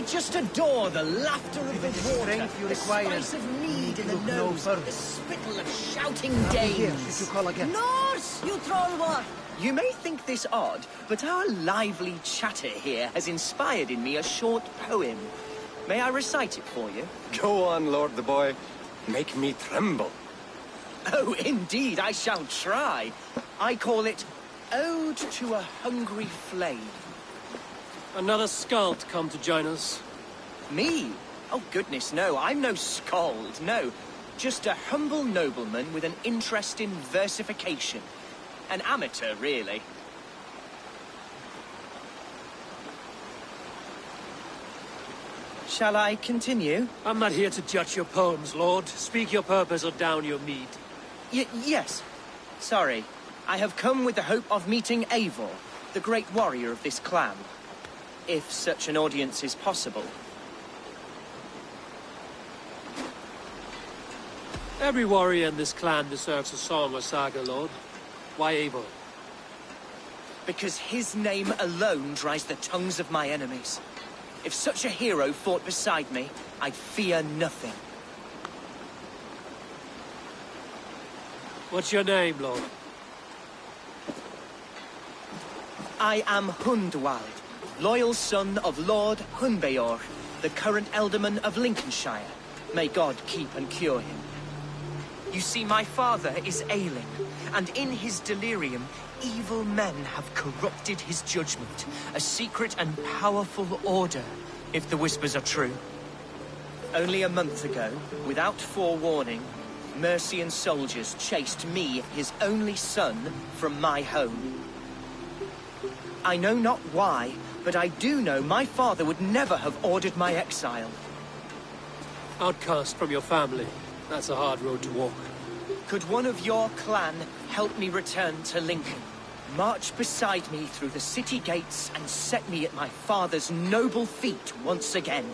just adore the laughter of the water, the spice of mead in the nose, the spittle of shouting dames. Norse, you trollwort! You may think this odd, but our lively chatter here has inspired in me a short poem. May I recite it for you? Go on, Lord the Boy. Make me tremble. Oh, indeed, I shall try. I call it Ode to a Hungry Flame. Another skald come to join us. Me? Oh, goodness, no. I'm no skald, no. Just a humble nobleman with an interest in versification. An amateur, really. Shall I continue? I'm not here to judge your poems, Lord. Speak your purpose or down your mead. Yes. Sorry. I have come with the hope of meeting Eivor, the great warrior of this clan. If such an audience is possible. Every warrior in this clan deserves a song or saga, Lord. Why Eivor? Because his name alone dries the tongues of my enemies. If such a hero fought beside me, I'd fear nothing. What's your name, Lord? I am Hundwald, loyal son of Lord Hunbeor, the current Elderman of Lincolnshire. May God keep and cure him. You see, my father is ailing, and in his delirium, evil men have corrupted his judgment. A secret and powerful order, if the whispers are true. Only a month ago, without forewarning, Mercian soldiers chased me, his only son, from my home. I know not why, but I do know my father would never have ordered my exile. Outcast from your family. That's a hard road to walk. Could one of your clan help me return to Lincoln? March beside me through the city gates and set me at my father's noble feet once again.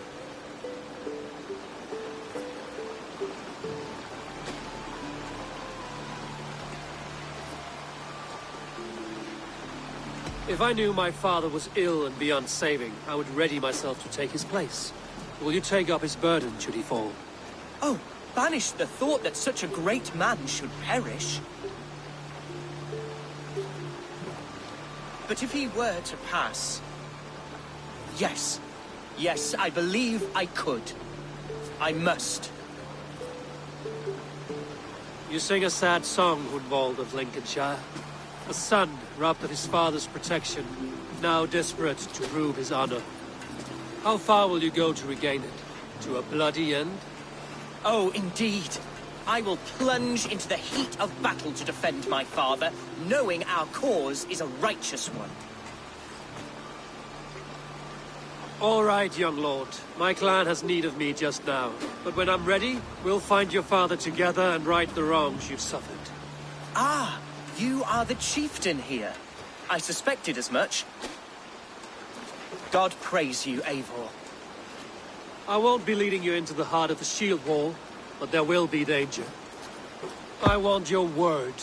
If I knew my father was ill and beyond saving, I would ready myself to take his place. Will you take up his burden should he fall? Oh, banish the thought that such a great man should perish. But if he were to pass... Yes. Yes, I believe I could. I must. You sing a sad song, Hundwald of Lincolnshire. A son robbed of his father's protection, now desperate to prove his honor. How far will you go to regain it? To a bloody end? Oh, indeed. I will plunge into the heat of battle to defend my father, knowing our cause is a righteous one. All right, young lord. My clan has need of me just now. But when I'm ready, we'll find your father together and right the wrongs you've suffered. Ah, you are the chieftain here. I suspected as much. God praise you, Eivor. I won't be leading you into the heart of the shield wall, but there will be danger. I want your word.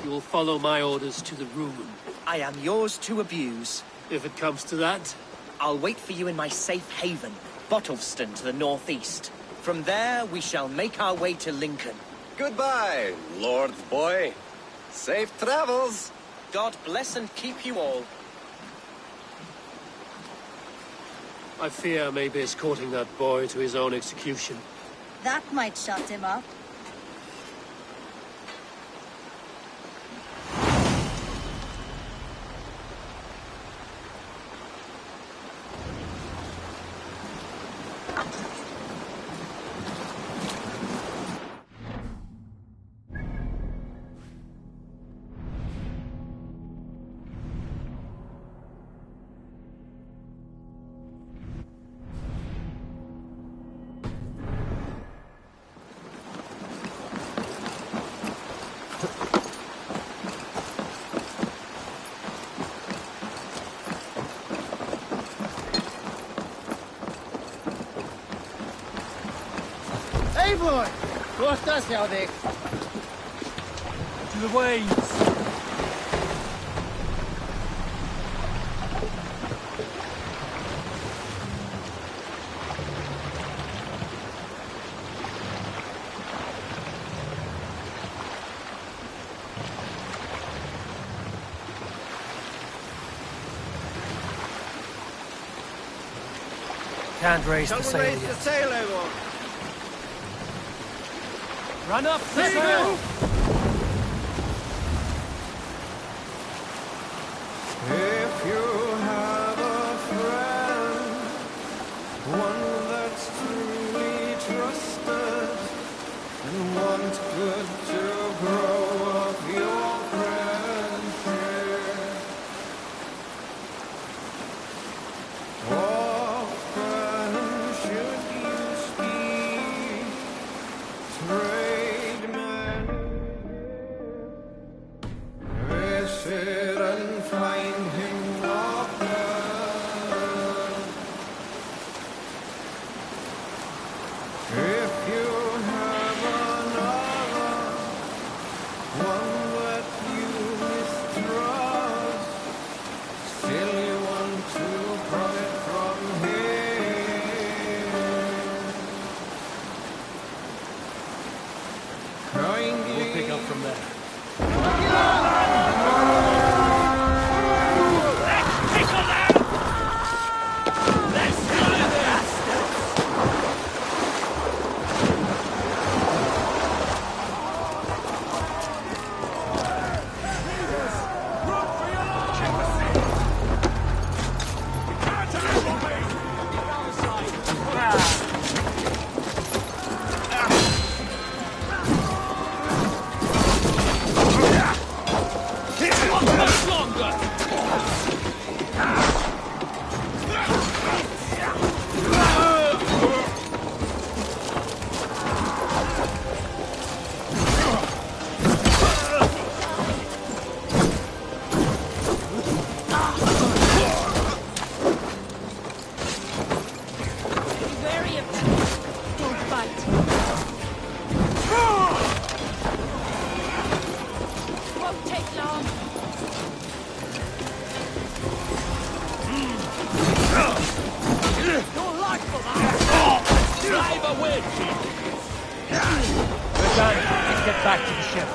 You will follow my orders to the ruin. I am yours to abuse. If it comes to that. I'll wait for you in my safe haven, Bottleston to the northeast. From there, we shall make our way to Lincoln. Goodbye, Lord Boy. Safe travels. God bless and keep you all. I fear I may be escorting that boy to his own execution. That might shut him up. Eivor! Hvor estás, Jaudik? To the waves! Can't raise Shall the we sail raise the yet. sail, Eivor? Run up the sail! If you have a friend, one that's truly trusted, and want good to grow of your friendship, often should you speak, trade men, visit and find him often. If you have another, one that you mistrust, still you want to profit from him, kindly We'll pick up from there. We're done. Let's get back to the ship.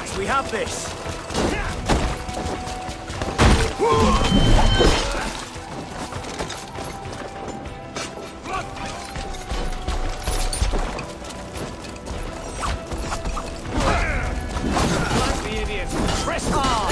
lads, we have this. Blast the idiots. Press hard.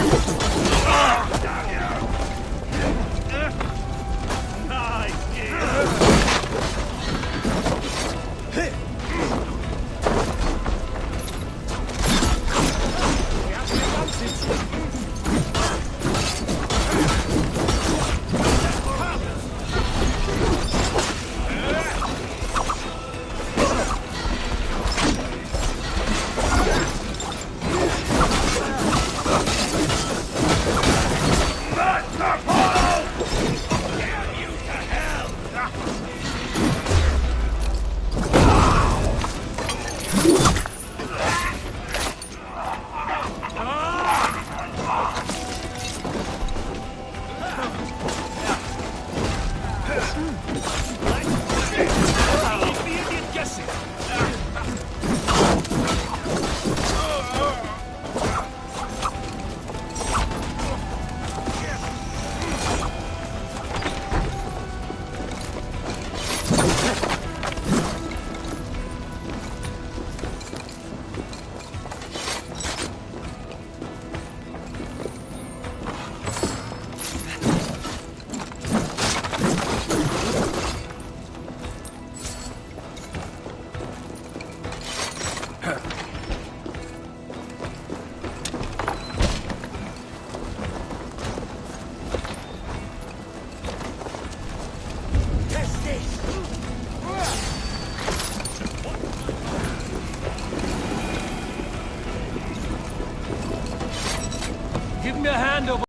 Give me a hand over.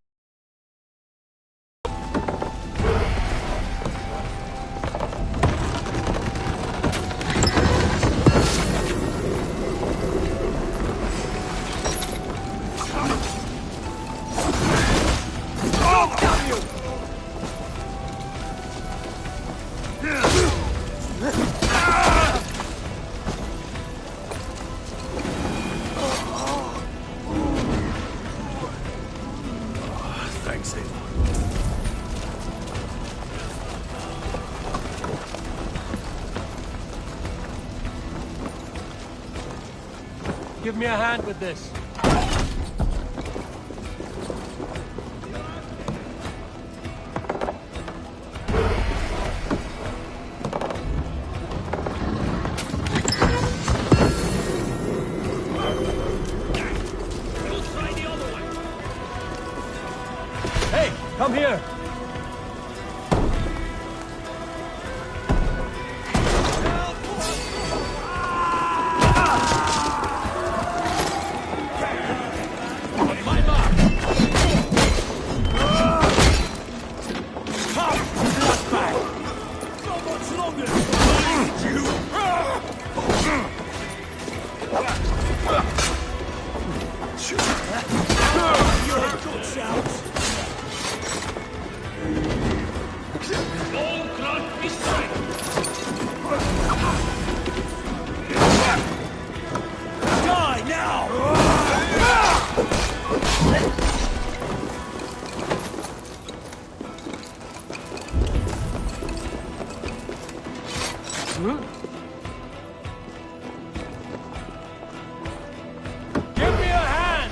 Thanks, Ava. Give me a hand with this. Hey, come here. Give me a hand!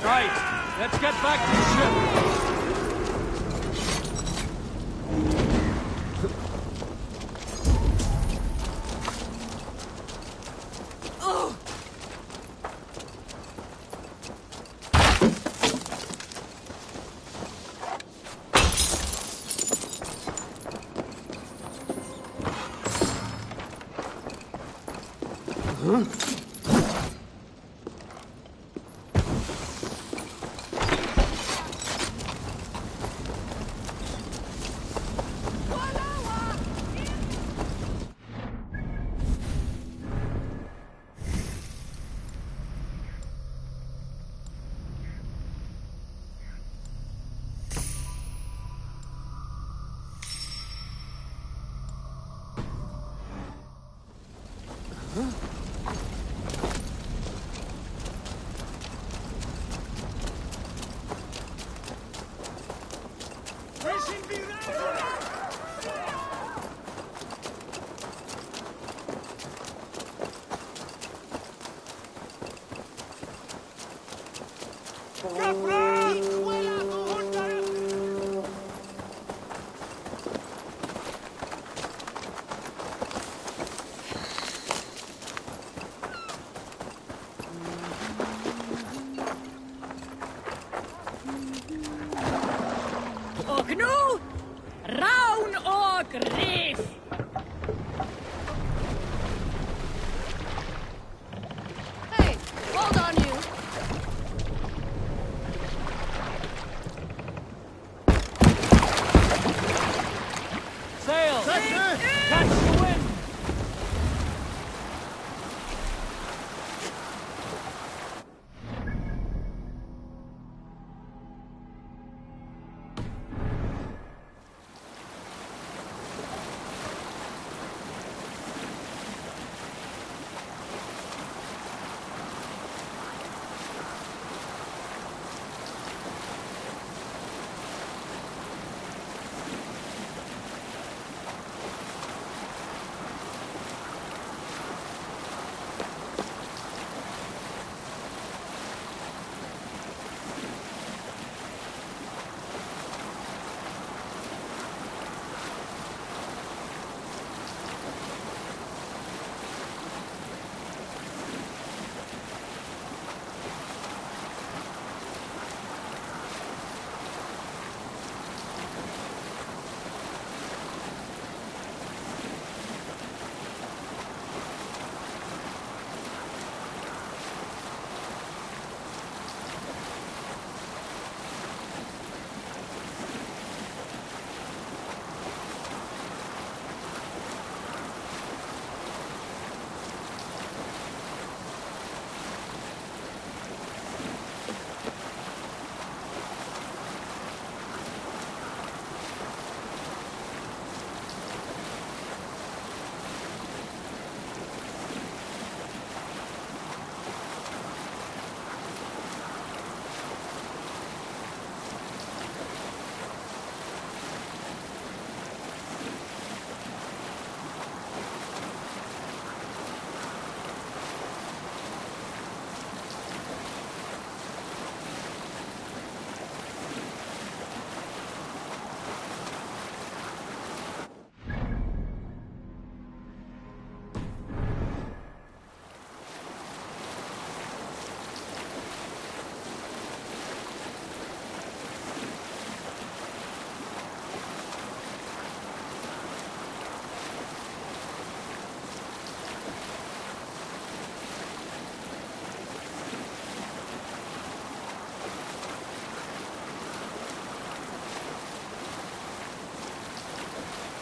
Right, let's get back to the ship. Och nu, Raun och Rif! Hey, hold on you. Sail! Catch the wind!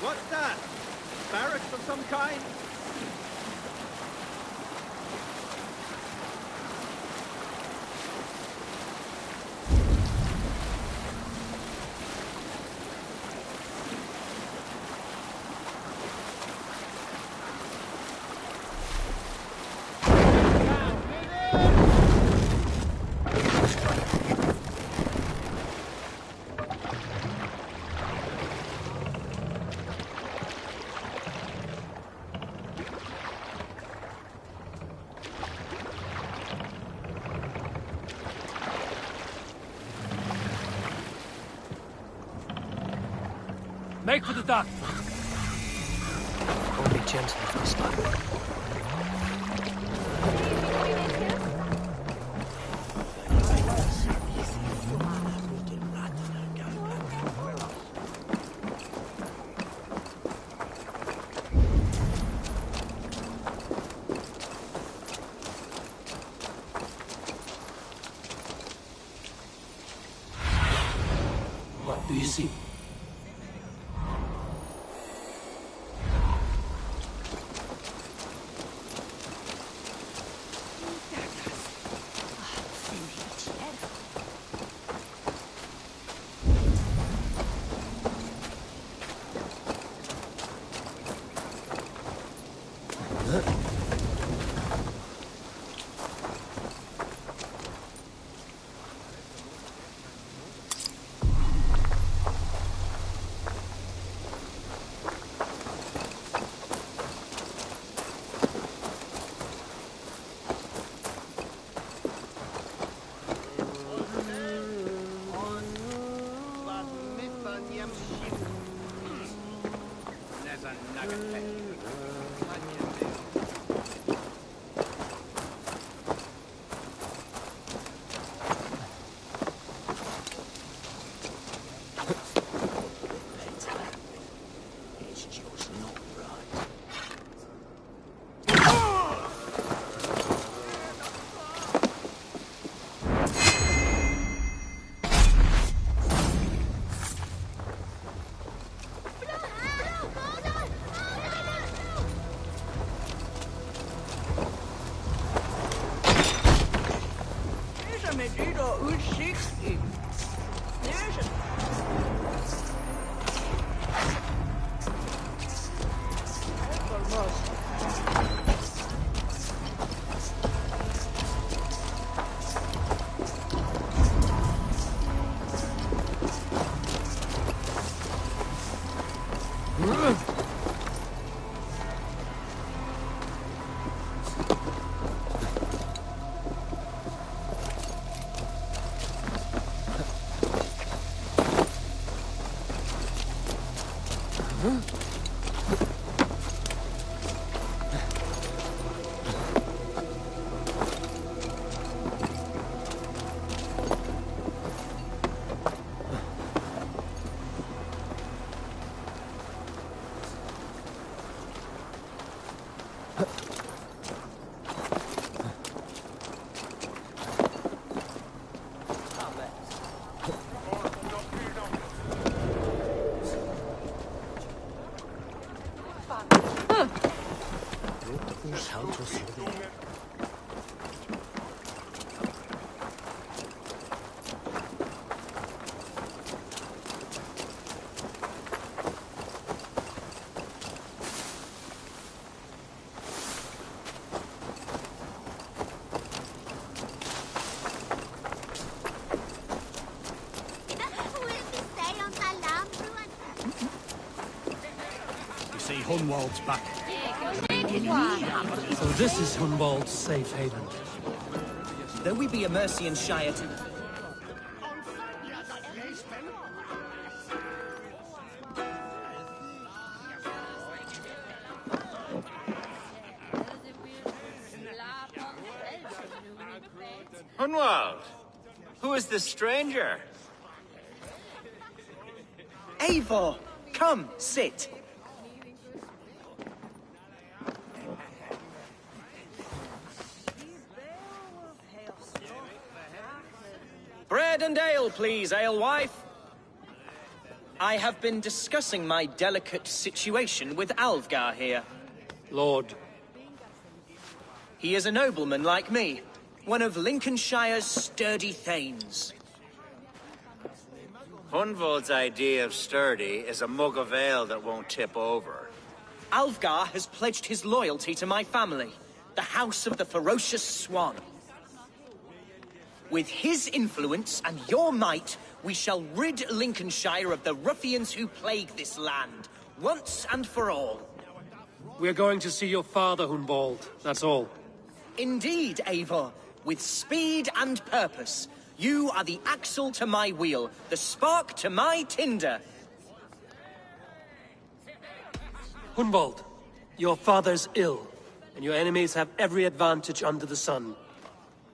What's that? Barracks of some kind? Make for the dock! Only gently this time. What do you see? Hunwald's back. So this is Hunwald's safe haven. Though we be a Mercian Shire to... Hunwald! Who is this stranger? Eivor! Come, sit. Bread and ale, please, alewife. I have been discussing my delicate situation with Alvgar here. Lord. He is a nobleman like me, one of Lincolnshire's sturdy thanes. Hunwald's idea of sturdy is a mug of ale that won't tip over. Alvgar has pledged his loyalty to my family, the House of the Ferocious Swan. With his influence and your might, we shall rid Lincolnshire of the ruffians who plague this land, once and for all. We're going to see your father, Hunwald. That's all. Indeed, Eivor. With speed and purpose. You are the axle to my wheel, the spark to my tinder. Hunwald, your father's ill, and your enemies have every advantage under the sun.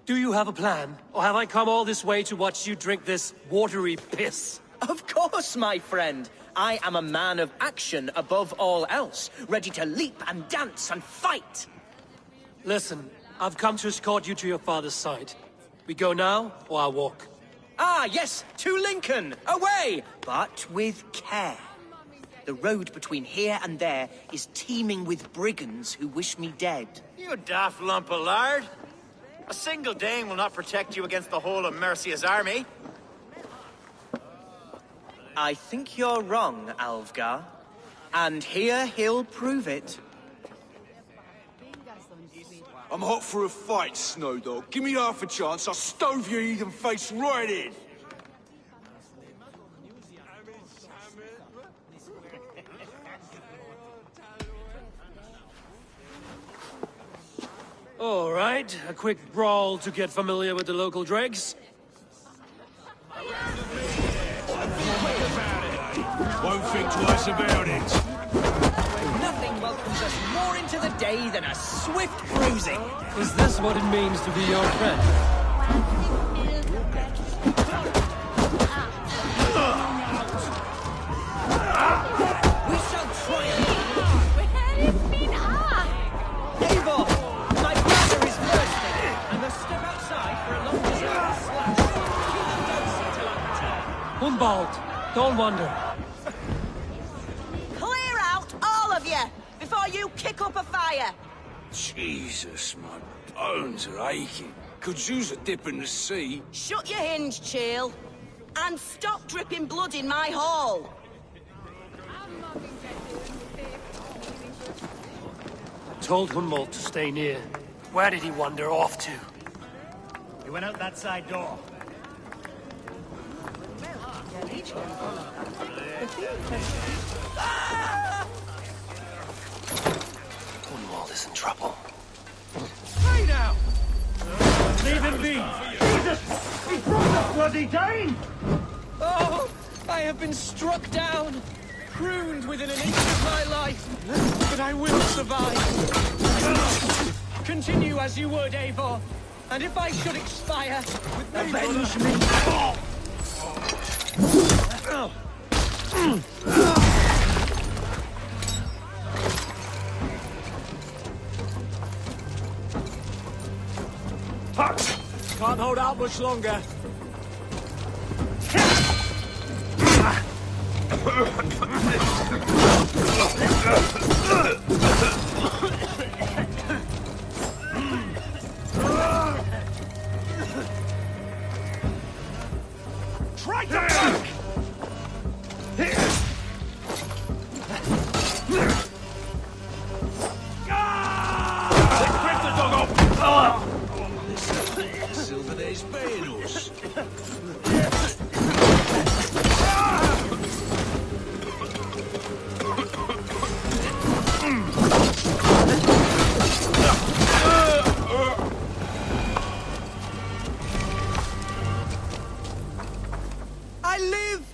Do you have a plan, or have I come all this way to watch you drink this watery piss? Of course, my friend. I am a man of action above all else, ready to leap and dance and fight. Listen, I've come to escort you to your father's side. We go now, or I'll walk. Ah, yes, to Lincoln! Away! But with care. The road between here and there is teeming with brigands who wish me dead. You daft lump of lard! A single Dane will not protect you against the whole of Mercia's army. I think you're wrong, Alvgar. And here he'll prove it. I'm hot for a fight, Snowdog. Give me half a chance, I'll stove your heathen face right in. All right, a quick brawl to get familiar with the local dregs. Won't think twice about it. Nothing welcomes us more into the day than a swift cruising. Is this what it means to be your friend? We shall triumph. Eivor, my brother is bursting. I must step outside for a long-deserved slash. Keep them dancing till I return. Hunwald, don't wander. Clear out, all of you, before you kick up a fire. Jesus, my bones are aching. Could use a dip in the sea. Shut your hinge, Chill. And stop dripping blood in my hall. Told Hunwald to stay near. Where did he wander off to? He went out that side door. Hunwald is in trouble. Hey now! Leave him be! Jesus! He brought the bloody Dane! Oh, I have been struck down, pruned within an inch of my life, but I will survive. Continue as you would, Eivor, and if I should expire, avenge me. Can't hold out much longer. Try to back! Silverday's paying us. I live!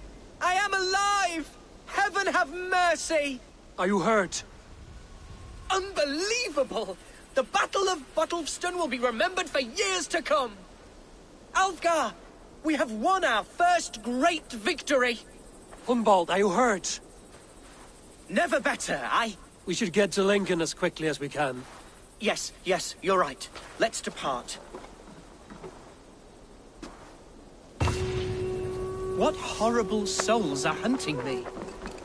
I am alive! Heaven have mercy! Are you hurt? Unbelievable! The Battle of Bottlefston will be remembered for years to come! Alfgar! We have won our first great victory! Hunwald, are you hurt? Never better, We should get to Lincoln as quickly as we can. Yes, you're right. Let's depart. What horrible souls are hunting me?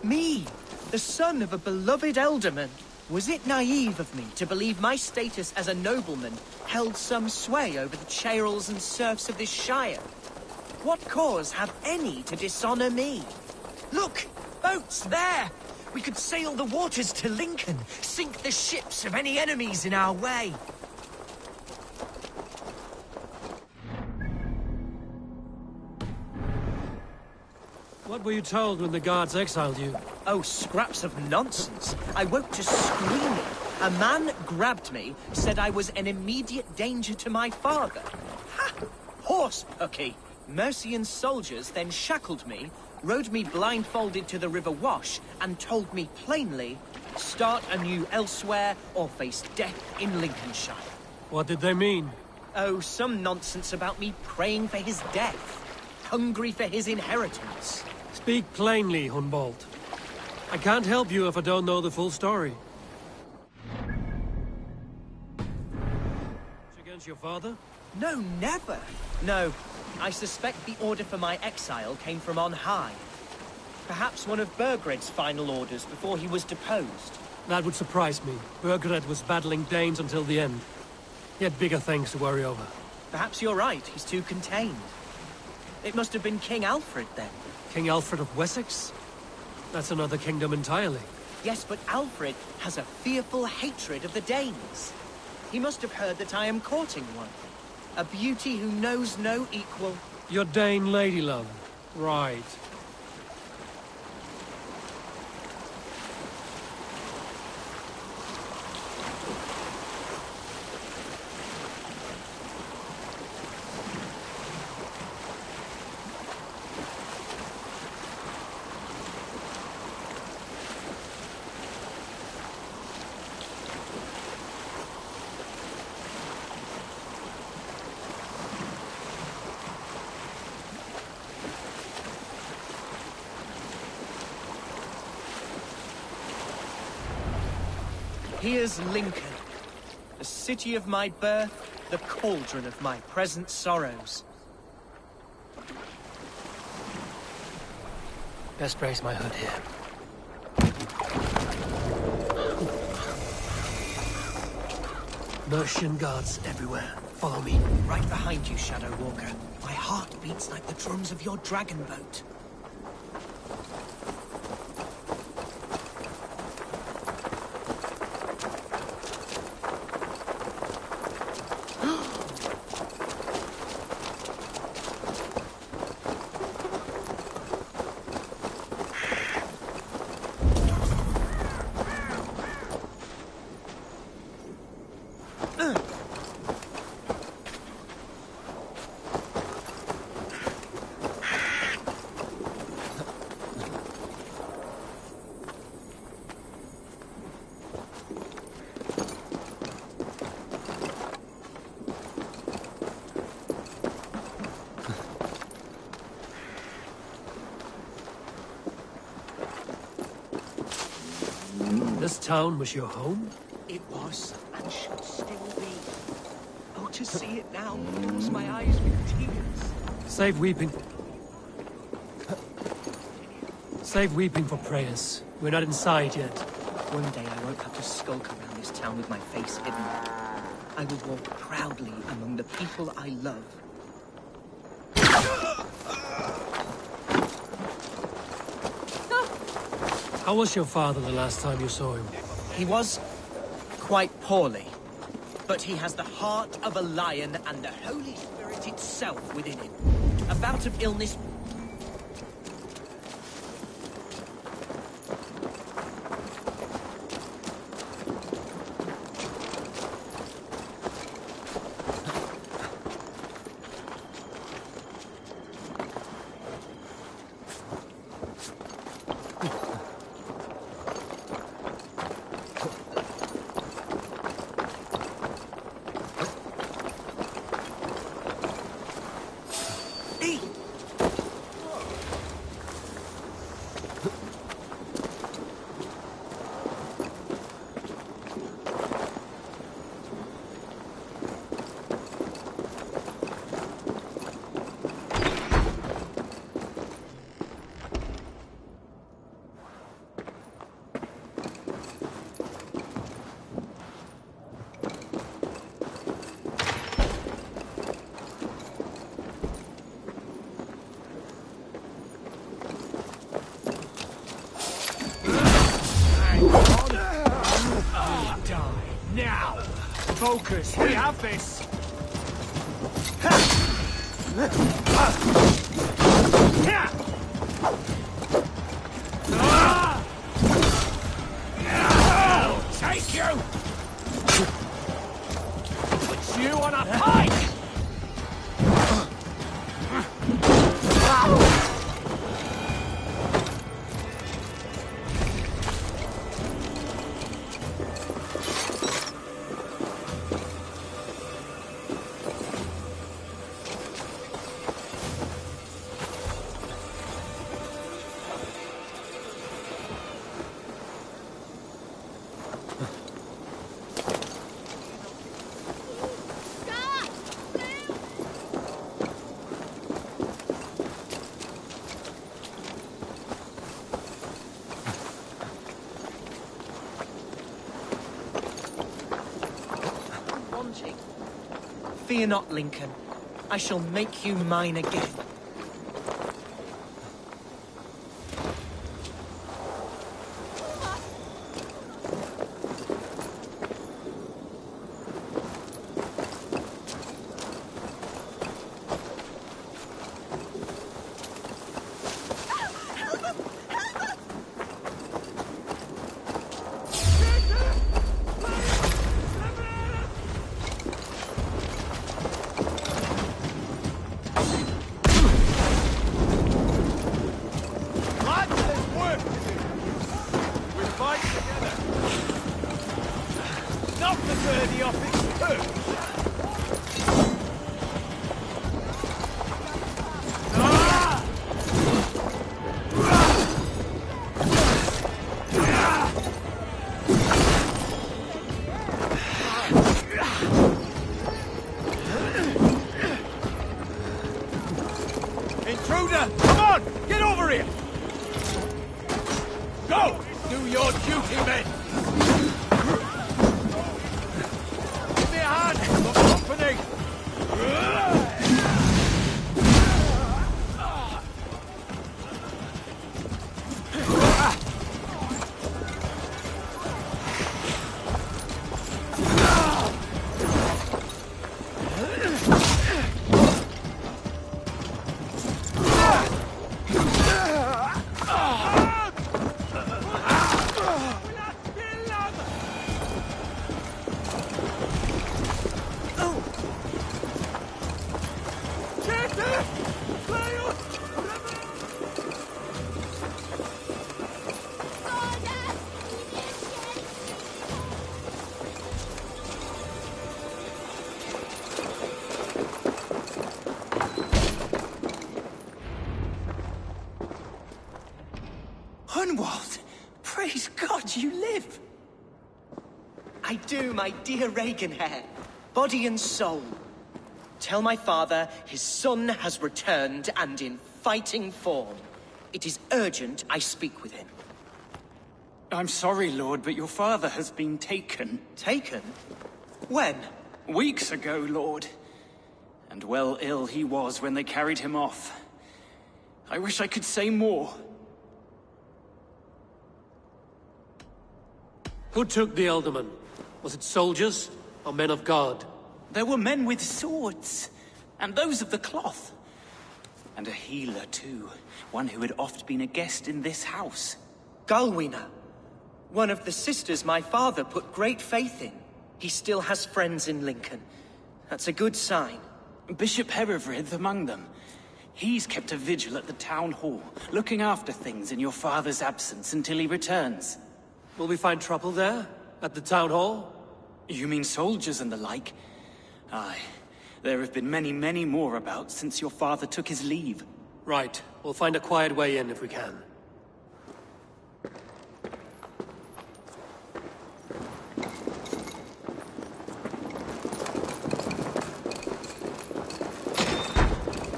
Me, the son of a beloved ealdorman. Was it naive of me to believe my status as a nobleman held some sway over the churls and serfs of this shire? What cause have any to dishonor me? Look! Boats there! We could sail the waters to Lincoln, sink the ships of any enemies in our way. What were you told when the guards exiled you? Oh, scraps of nonsense. I woke to screaming. A man grabbed me, said I was an immediate danger to my father. Ha! Horse pucky. Mercian soldiers then shackled me, rode me blindfolded to the River Wash, and told me plainly, start anew elsewhere or face death in Lincolnshire. What did they mean? Oh, some nonsense about me praying for his death, hungry for his inheritance. Speak plainly, Hunwald. I can't help you if I don't know the full story. Against your father? No, never. No, I suspect the order for my exile came from on high. Perhaps one of Burgred's final orders before he was deposed. That would surprise me. Burgred was battling Danes until the end. He had bigger things to worry over. Perhaps you're right, he's too contained. It must have been King Alfred then. King Alfred of Wessex? That's another kingdom entirely. Yes, but Alfred has a fearful hatred of the Danes. He must have heard that I am courting one. A beauty who knows no equal. Your Dane lady love. Right. Here's Lincoln, the city of my birth, the cauldron of my present sorrows. Best brace my hood here. Mercian guards everywhere. Follow me. Right behind you, Shadow Walker. My heart beats like the drums of your dragon boat. This town was your home? It was, and should still be. Oh, to see it now fills my eyes with tears. Save weeping. Save weeping for prayers. We're not inside yet. One day I won't have to skulk around this town with my face hidden. I will walk proudly among the people I love. How was your father the last time you saw him? He was quite poorly, but he has the heart of a lion and the Holy Spirit itself within him. A bout of illness. Now! Focus, we have this! I'll take you! Put you on a pike! Fear not, Lincoln. I shall make you mine again. Intruder! Come on! Get over here! Go! Do your duty, men! Give me a Hunwald! Praise God you live! I do, my dear Reaganhair. Body and soul. Tell my father his son has returned and in fighting form. It is urgent I speak with him. I'm sorry, Lord, but your father has been taken. Taken? When? Weeks ago, Lord. And well ill he was when they carried him off. I wish I could say more. Who took the Elderman? Was it soldiers or men of God? There were men with swords, and those of the cloth. And a healer, too. One who had oft been a guest in this house. Galwina. One of the sisters my father put great faith in. He still has friends in Lincoln. That's a good sign. Bishop Herefrith among them. He's kept a vigil at the town hall, looking after things in your father's absence until he returns. Will we find trouble there? At the town hall? You mean soldiers and the like? Aye. There have been many, many more about since your father took his leave. Right. We'll find a quiet way in if we can.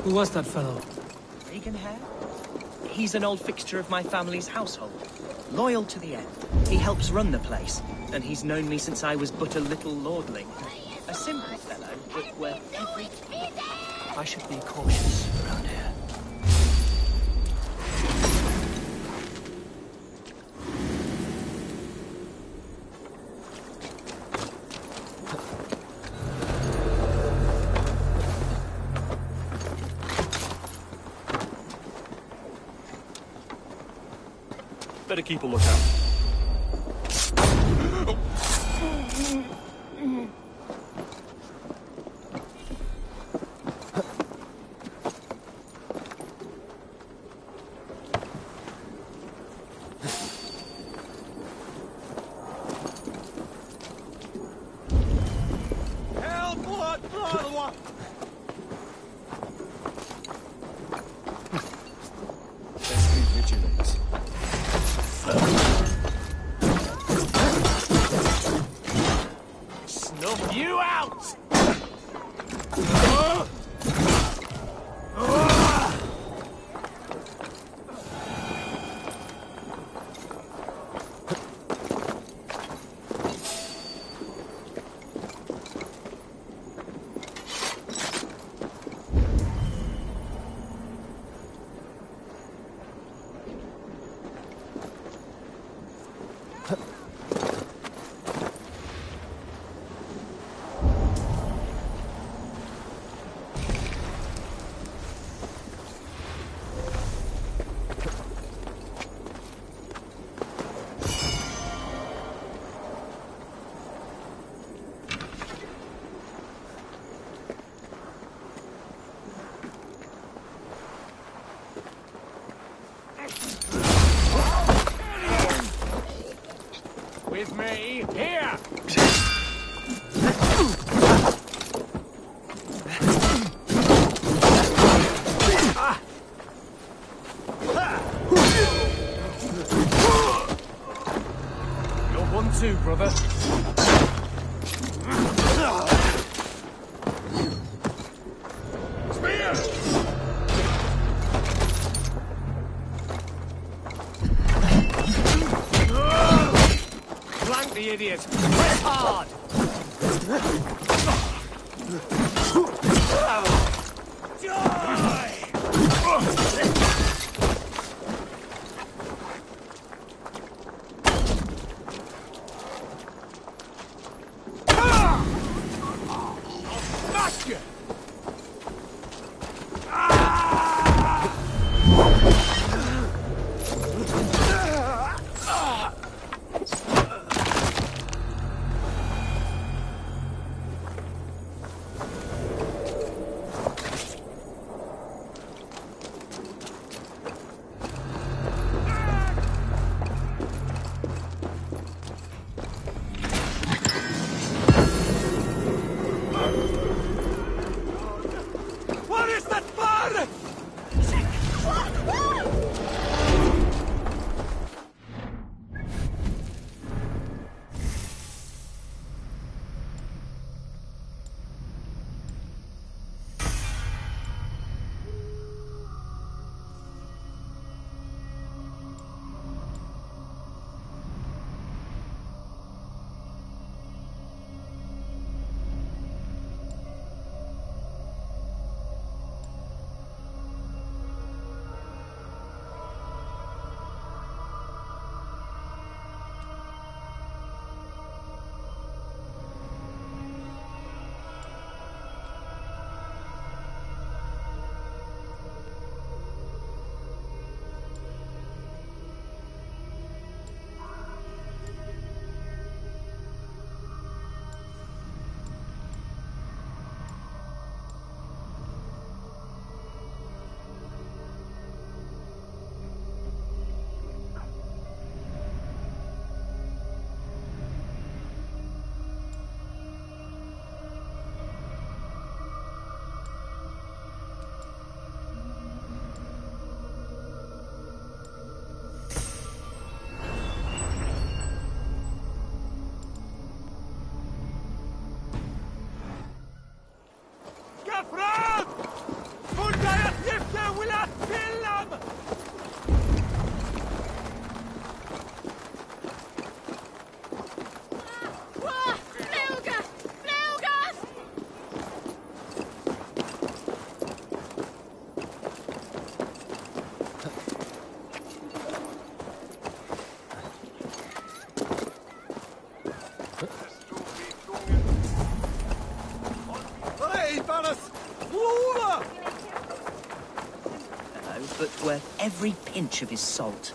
Who was that fellow? Reaganhair? He's an old fixture of my family's household. Loyal to the end. He helps run the place, and he's known me since I was but a little lordling. A simple fellow, but worth every... I should be cautious around here. Better keep a lookout. With me, here! You're one too, brother. Spear! Flank the idiot! Press hard! Smash you! worth every pinch of his salt.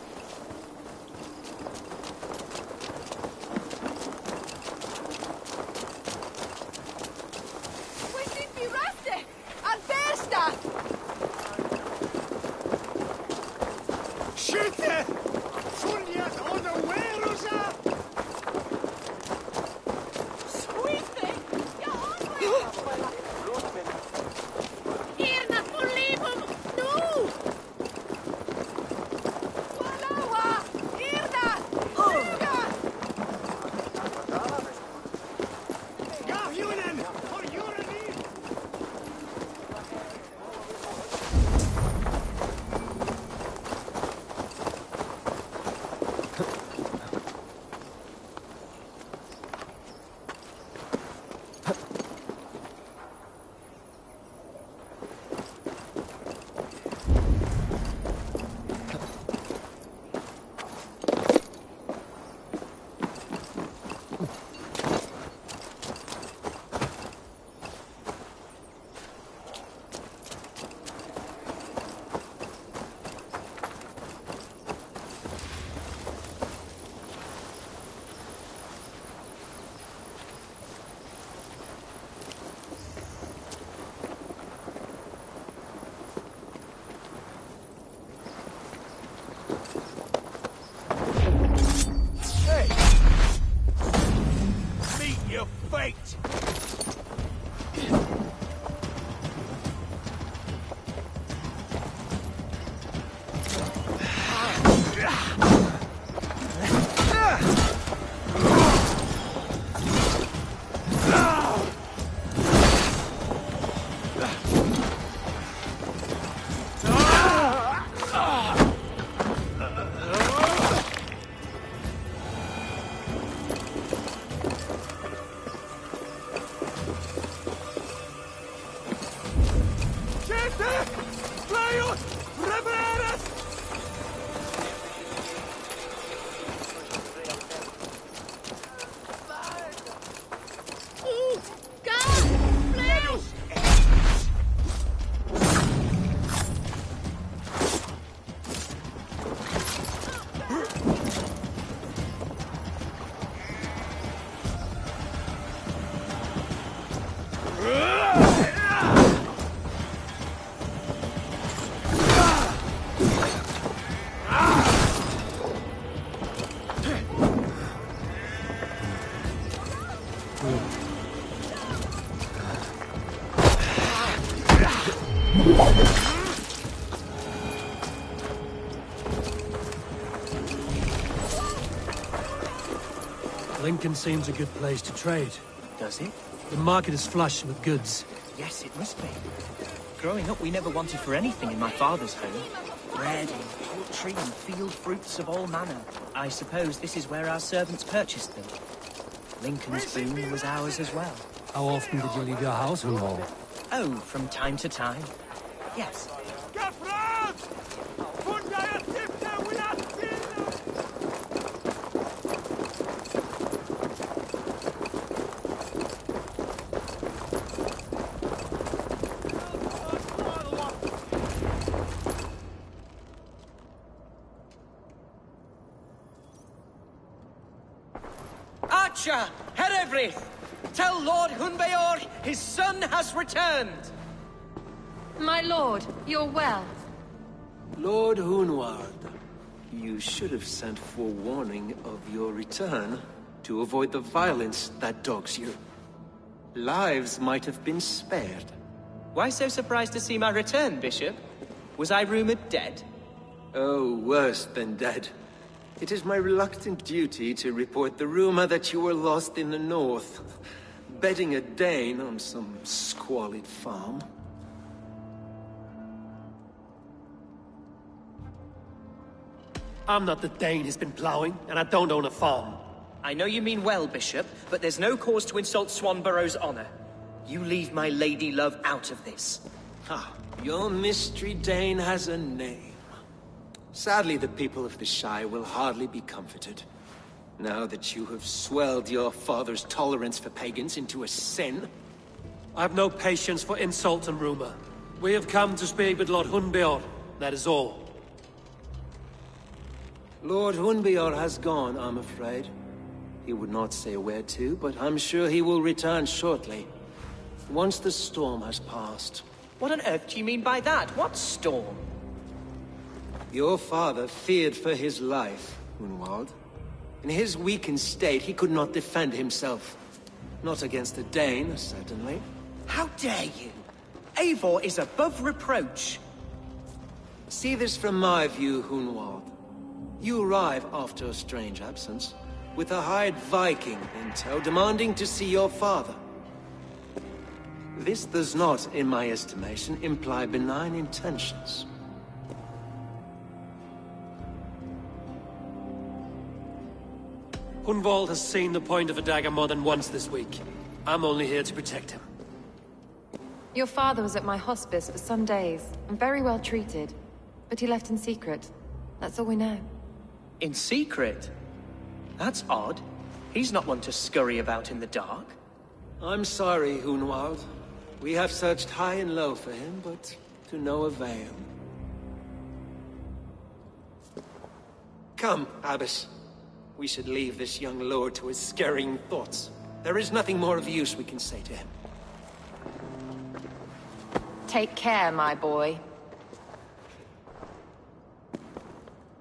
Lincoln seems a good place to trade. Does it? The market is flush with goods. Yes, it must be. Growing up, we never wanted for anything in my father's home. Bread and poultry and field fruits of all manner. I suppose this is where our servants purchased them. Lincoln's boon was ours as well. How often did you leave your house, Hunwald? Oh, from time to time. Yes. Archer, Herevrith, tell Lord Hunbeor his son has returned. My lord, you're well. Lord Hunward, you should have sent forewarning of your return to avoid the violence that dogs you. Lives might have been spared. Why so surprised to see my return, Bishop? Was I rumored dead? Oh, worse than dead. It is my reluctant duty to report the rumor that you were lost in the north, bedding a Dane on some squalid farm. I'm not the Dane he's been plowing, and I don't own a farm. I know you mean well, Bishop, but there's no cause to insult Swanborough's honor. You leave my lady love out of this. Ah, your mystery Dane has a name. Sadly, the people of the Shire will hardly be comforted. Now that you have swelled your father's tolerance for pagans into a sin. I've no patience for insult and rumor. We have come to speak with Lord Hunbeor, that is all. Lord Hunbeor has gone, I'm afraid. He would not say where to, but I'm sure he will return shortly. Once the storm has passed. What on earth do you mean by that? What storm? Your father feared for his life, Hunwald. In his weakened state, he could not defend himself. Not against a Dane, certainly. How dare you? Eivor is above reproach. See this from my view, Hunwald. You arrive after a strange absence, with a hired Viking in tow demanding to see your father. This does not, in my estimation, imply benign intentions. Hunwald has seen the point of a dagger more than once this week. I'm only here to protect him. Your father was at my hospice for some days, and very well treated. But he left in secret. That's all we know. In secret? That's odd. He's not one to scurry about in the dark. I'm sorry, Hunwald. We have searched high and low for him, but to no avail. Come, Abbess. We should leave this young lord to his scurrying thoughts. There is nothing more of use we can say to him. Take care, my boy.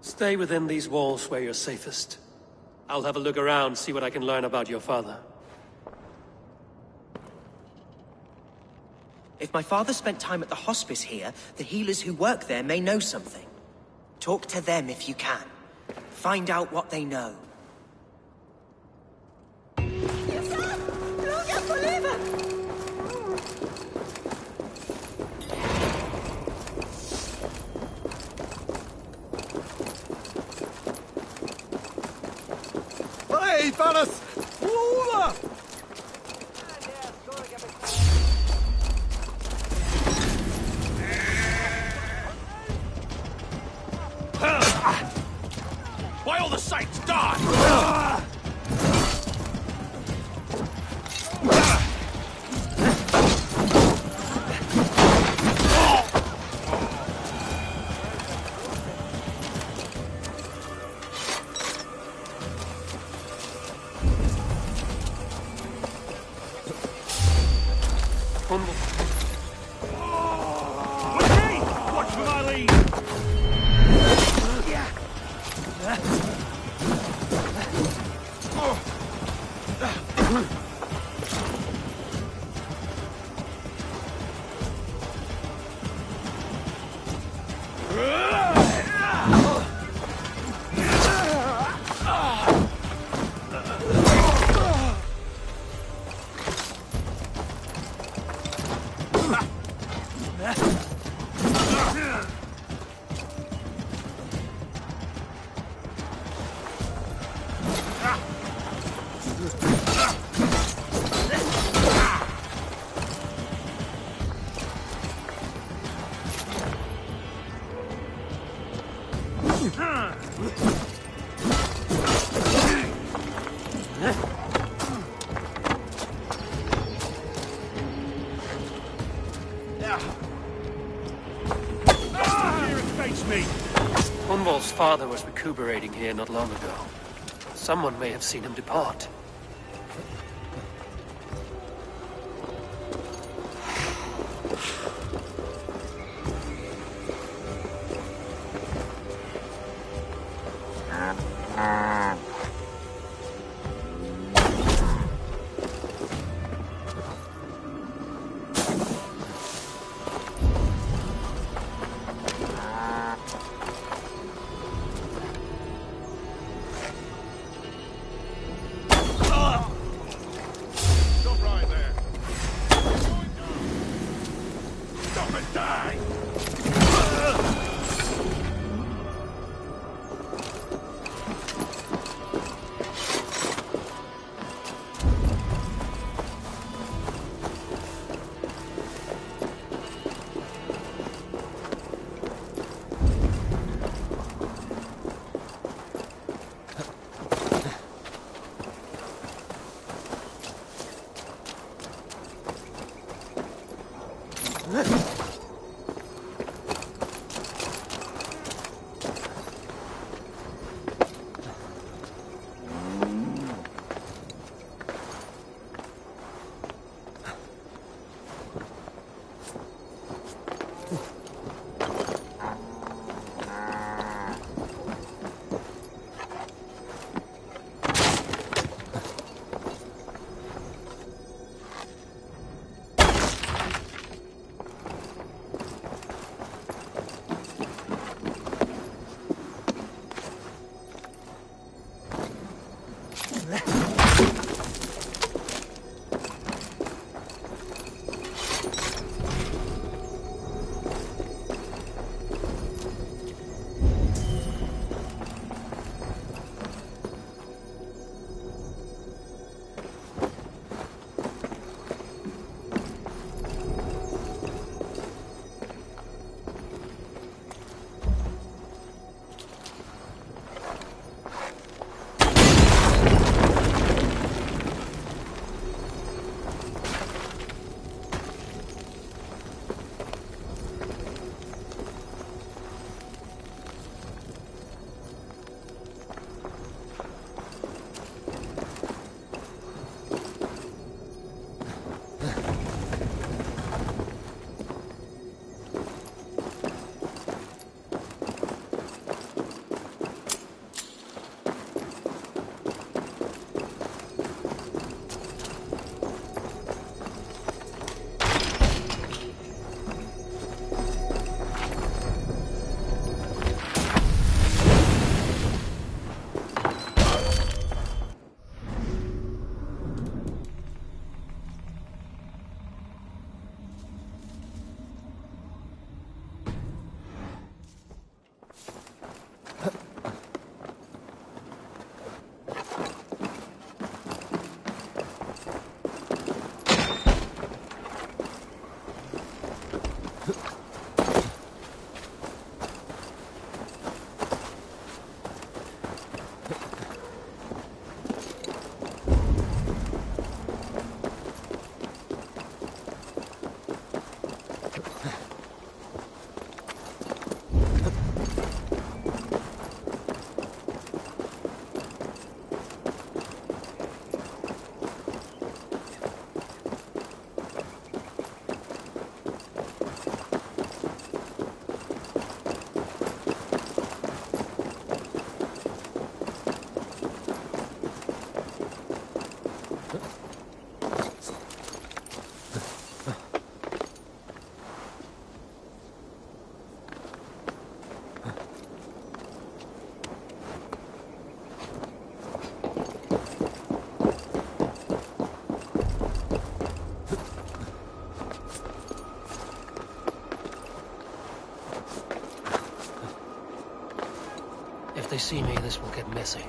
Stay within these walls where you're safest. I'll have a look around, see what I can learn about your father. If my father spent time at the hospice here, the healers who work there may know something. Talk to them if you can. Find out what they know. Hey, fellas! Over! By all the saints, die! Watch for my lead! Hunwald's father was recuperating here not long ago. Someone may have seen him depart. they see me, this will get messy.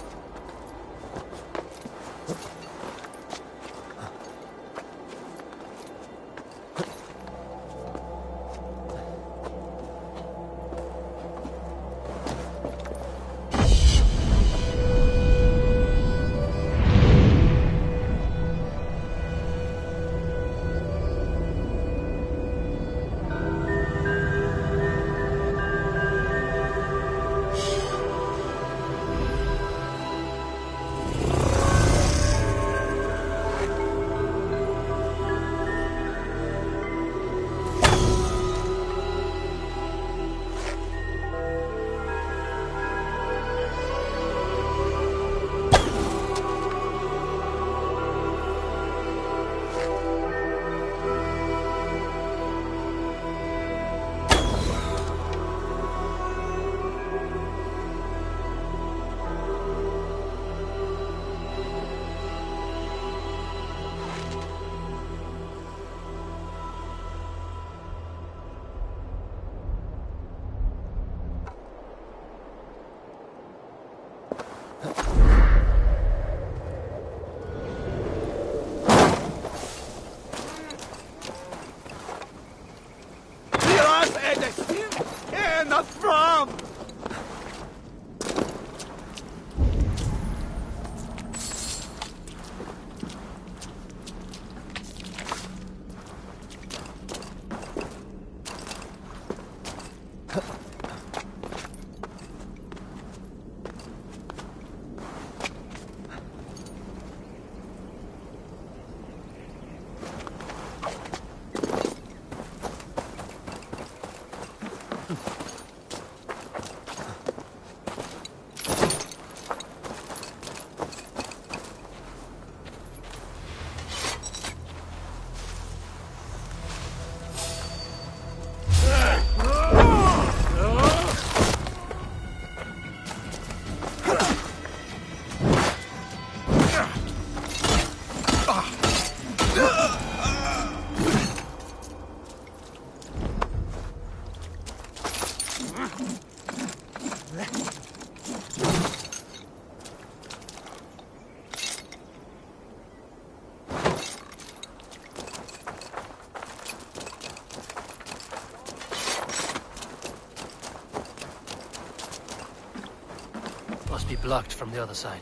Must be blocked from the other side.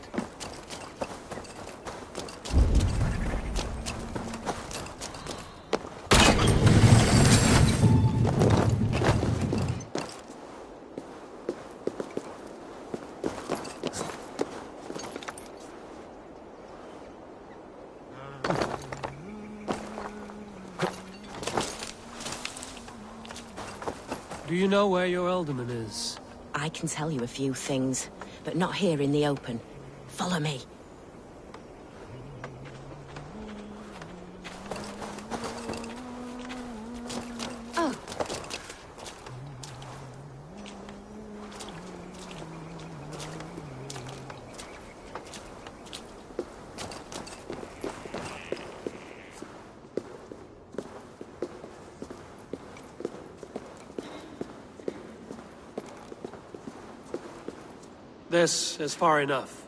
Do you know where your alderman is? I can tell you a few things, but not here in the open. Follow me. Oh. This is far enough.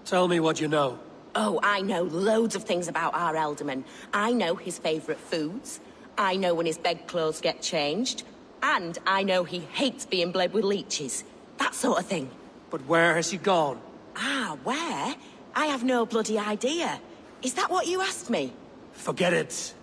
Tell me what you know. Oh, I know loads of things about our alderman. I know his favourite foods. I know when his bedclothes get changed. And I know he hates being bled with leeches. That sort of thing. But where has he gone? Ah, where? I have no bloody idea. Is that what you asked me? Forget it.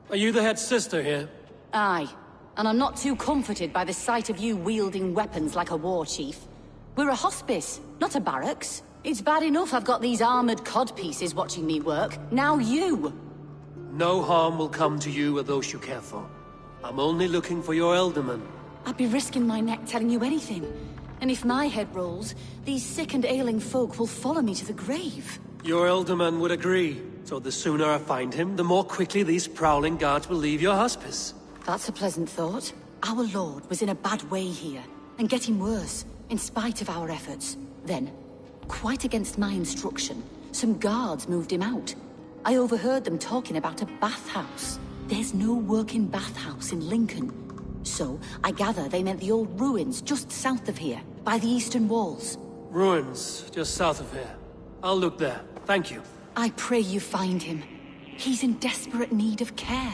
Are you the head sister here? Aye. And I'm not too comforted by the sight of you wielding weapons like a war chief. We're a hospice, not a barracks. It's bad enough I've got these armored codpieces watching me work. Now you! No harm will come to you or those you care for. I'm only looking for your alderman. I'd be risking my neck telling you anything. And if my head rolls, these sick and ailing folk will follow me to the grave. Your alderman would agree. So the sooner I find him, the more quickly these prowling guards will leave your hospice. That's a pleasant thought. Our lord was in a bad way here, and getting worse, in spite of our efforts. Then, quite against my instruction, Some guards moved him out. I overheard them talking about a bathhouse. There's no working bathhouse in Lincoln. So, I gather they meant the old ruins just south of here, by the eastern walls. Ruins, just south of here. I'll look there. Thank you. I pray you find him. He's in desperate need of care.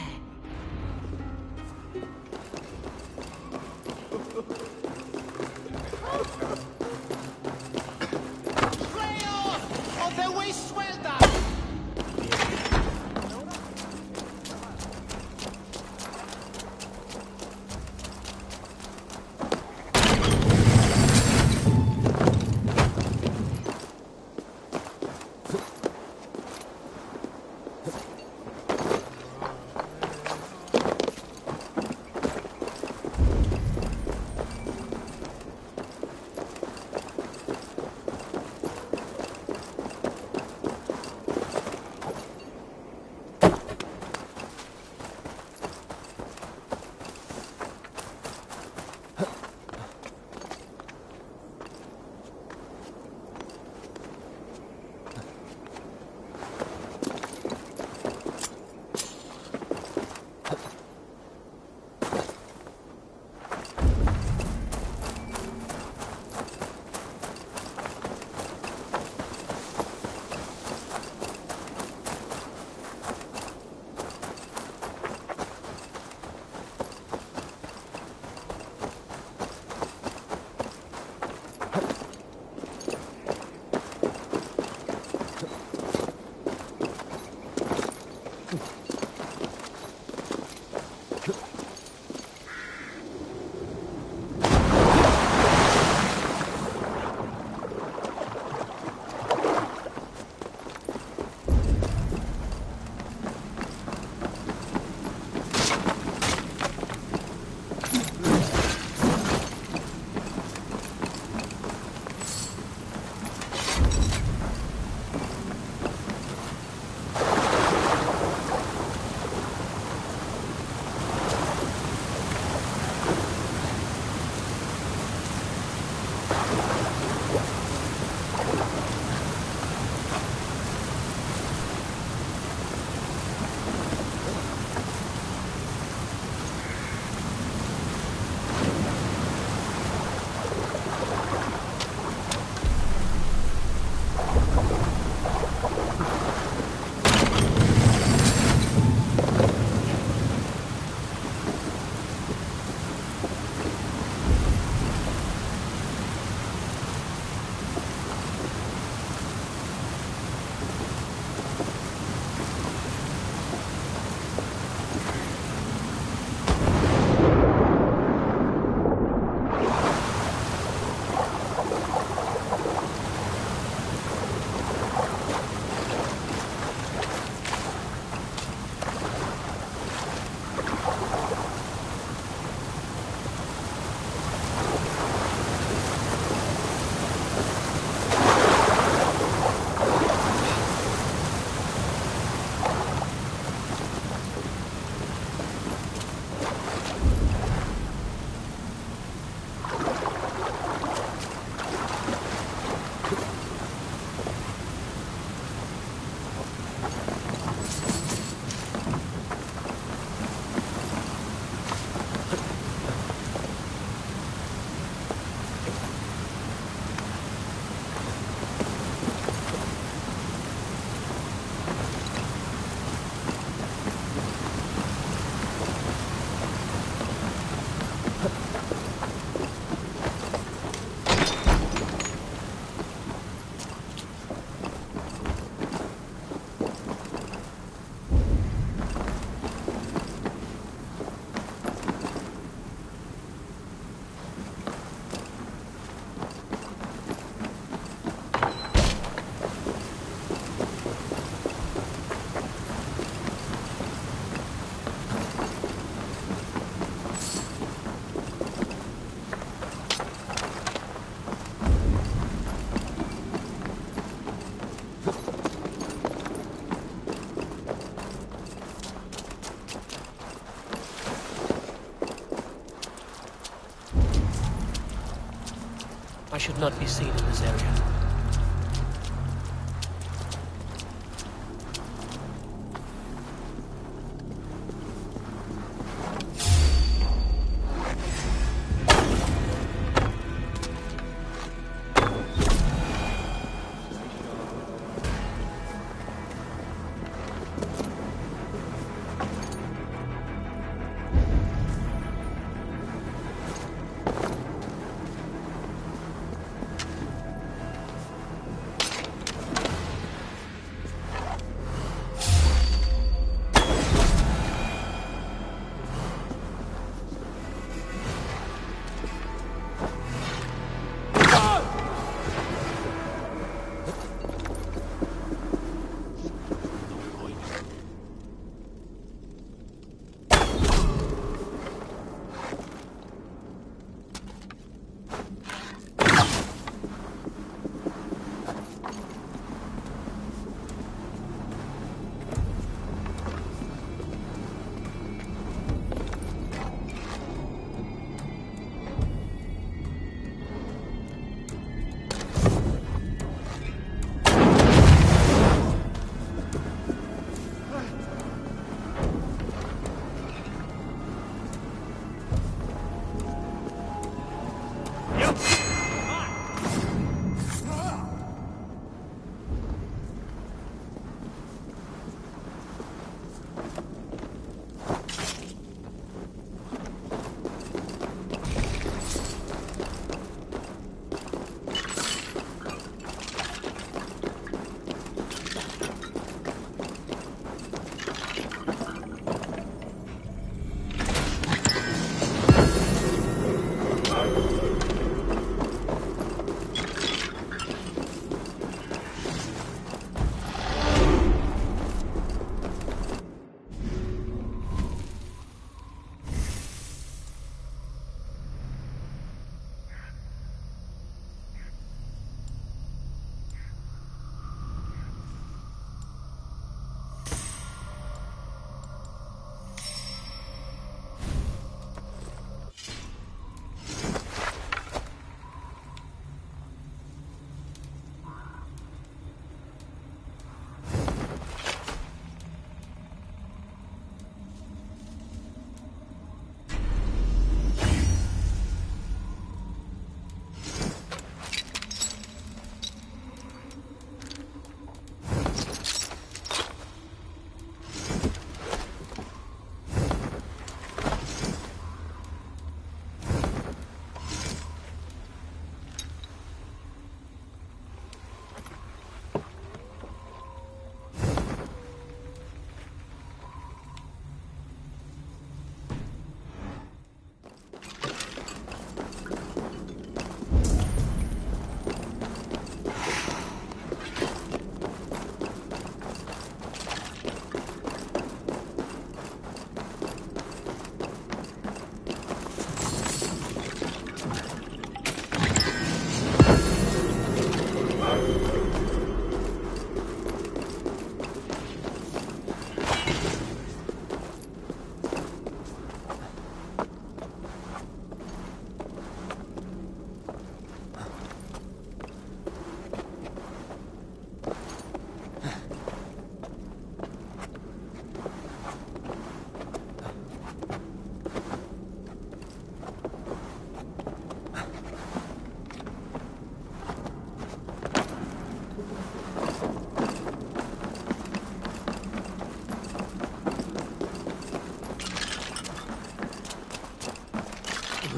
I should not be seen in this area.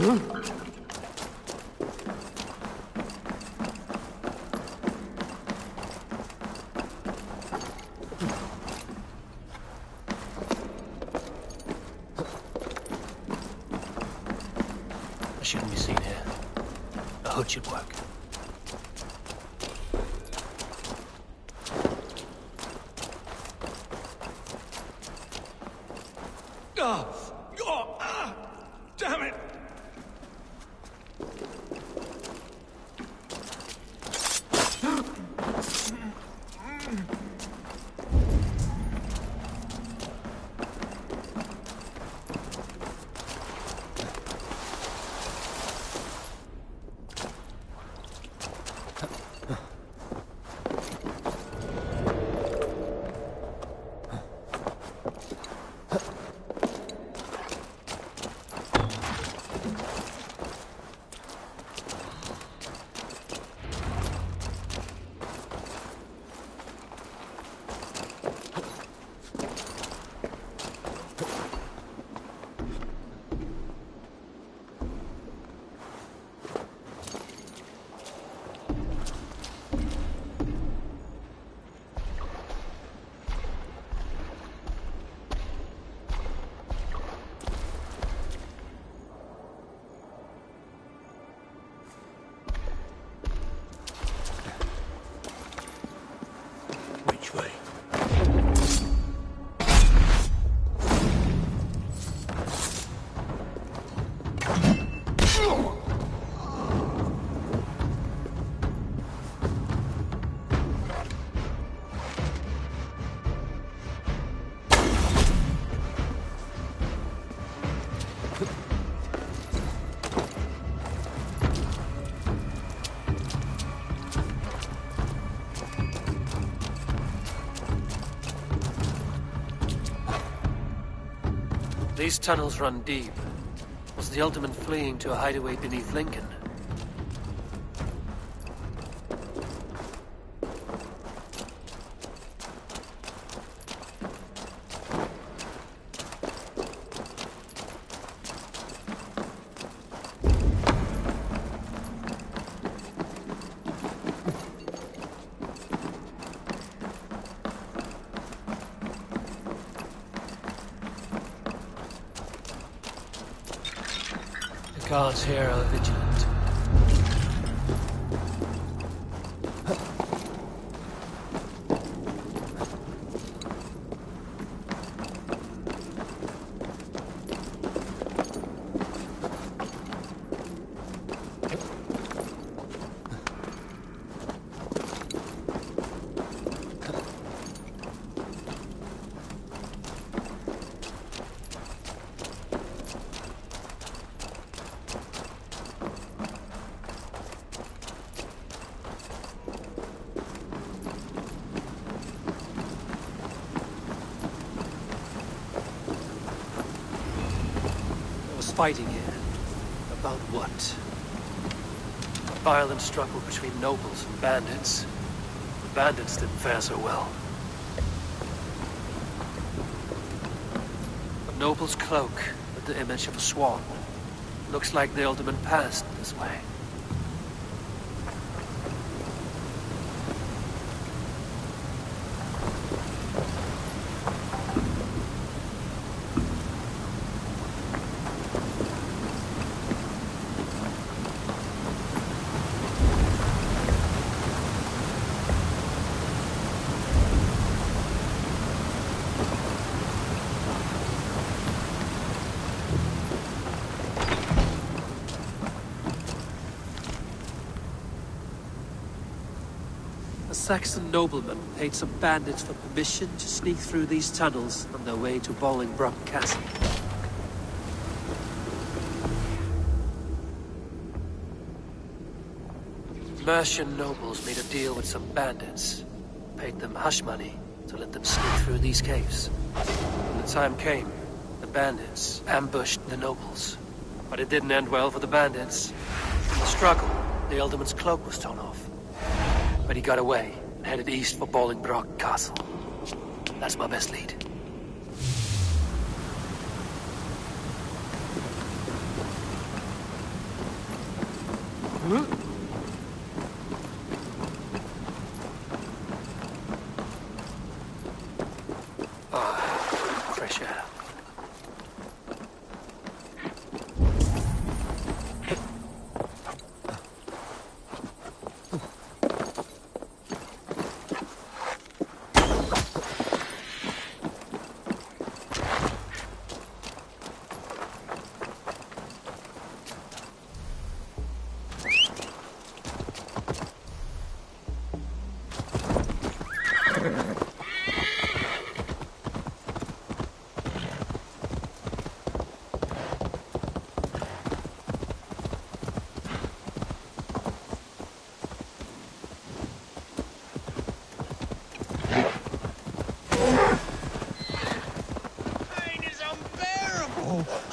I shouldn't be seen here. A hood should work. Damn it! Which way? These tunnels run deep. Was the Ultimate fleeing to a hideaway beneath Lincoln? The guards here are vigilant. Fighting here. About what? A violent struggle between nobles and bandits. The bandits didn't fare so well. A noble's cloak with the image of a swan. Looks like the Ultimate passed this way. A Saxon nobleman paid some bandits for permission to sneak through these tunnels on their way to Bolingbroke Castle. Mercian nobles made a deal with some bandits, paid them hush money to let them sneak through these caves. When the time came, the bandits ambushed the nobles. But it didn't end well for the bandits. In the struggle, the Ultimate's cloak was torn off. But he got away and headed east for Bolingbroke Castle. That's my best lead. Fresh air.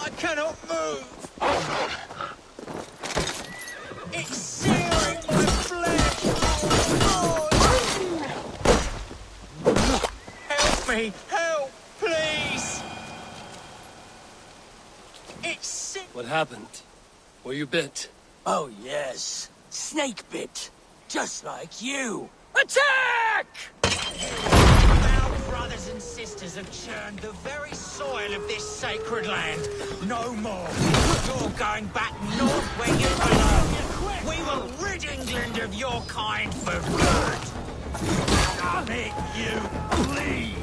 I cannot move! It's searing my flesh! Oh, help me! Help! Please! It's What happened? Were you bit? Oh, yes. Snake bit. Just like you. Attack! Our brothers and sisters have churned the very soil of this sacred land. No more. You're going back north where you belong. We will rid England of your kind for good. Make you bleed.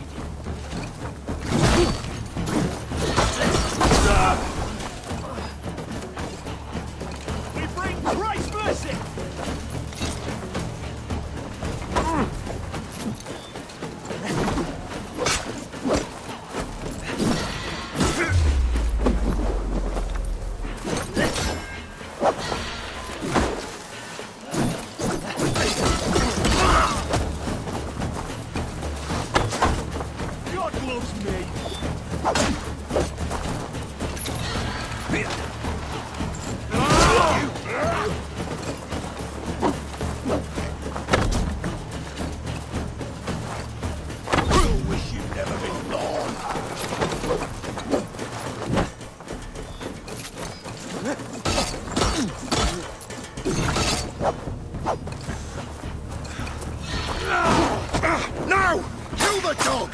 We bring Christ's blessing. No! Kill the dog!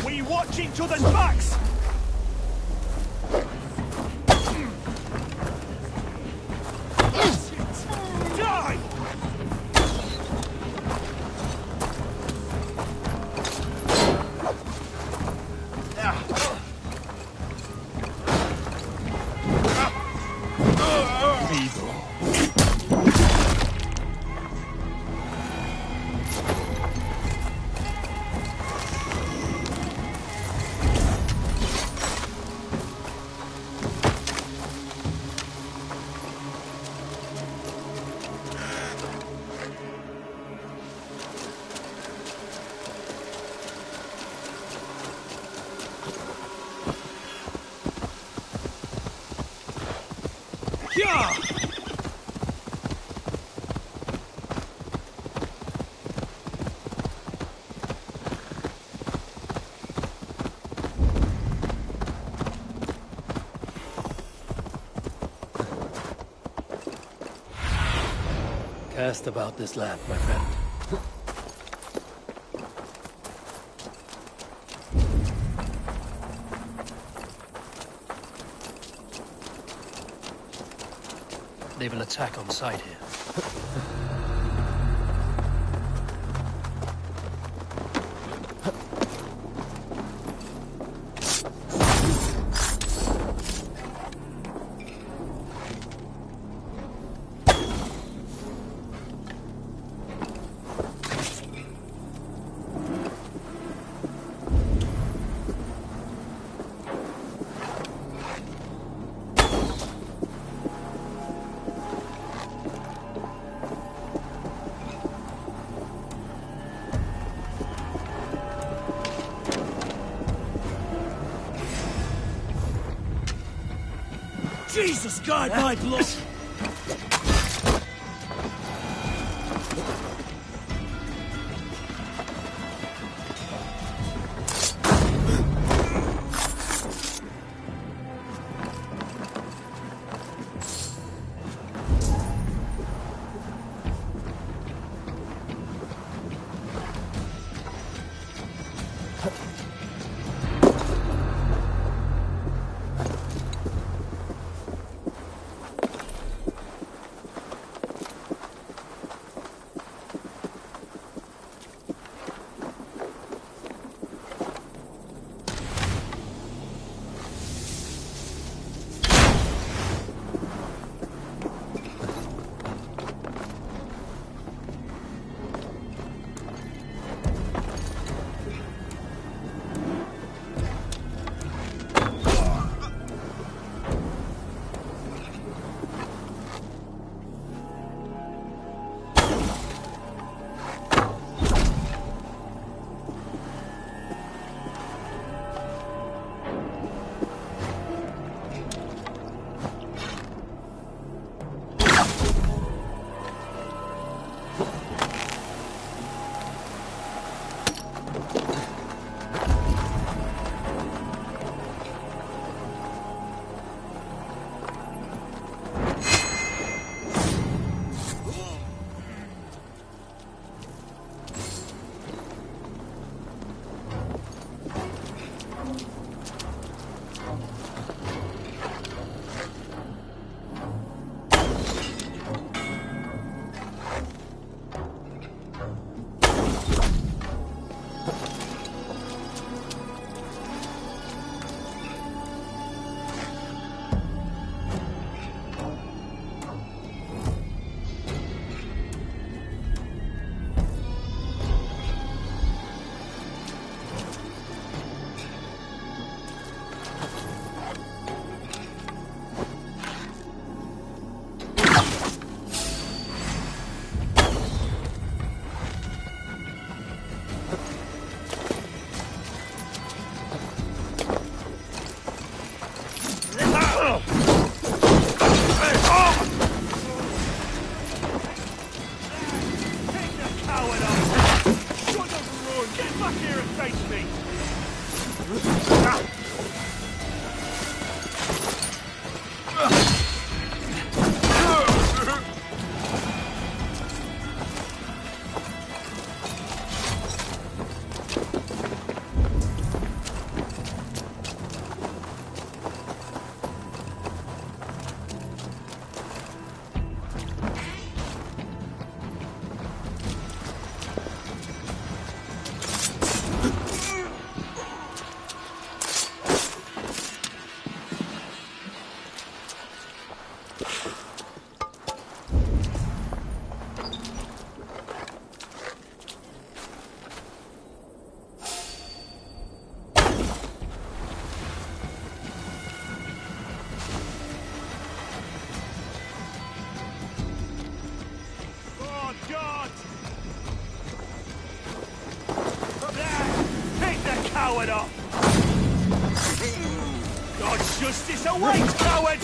We watch each other's backs! Die! Cast about this land, my friend. They will attack on sight here. Jesus, guide my blood! Get back here and face me! Coward up! God's justice awaits, coward!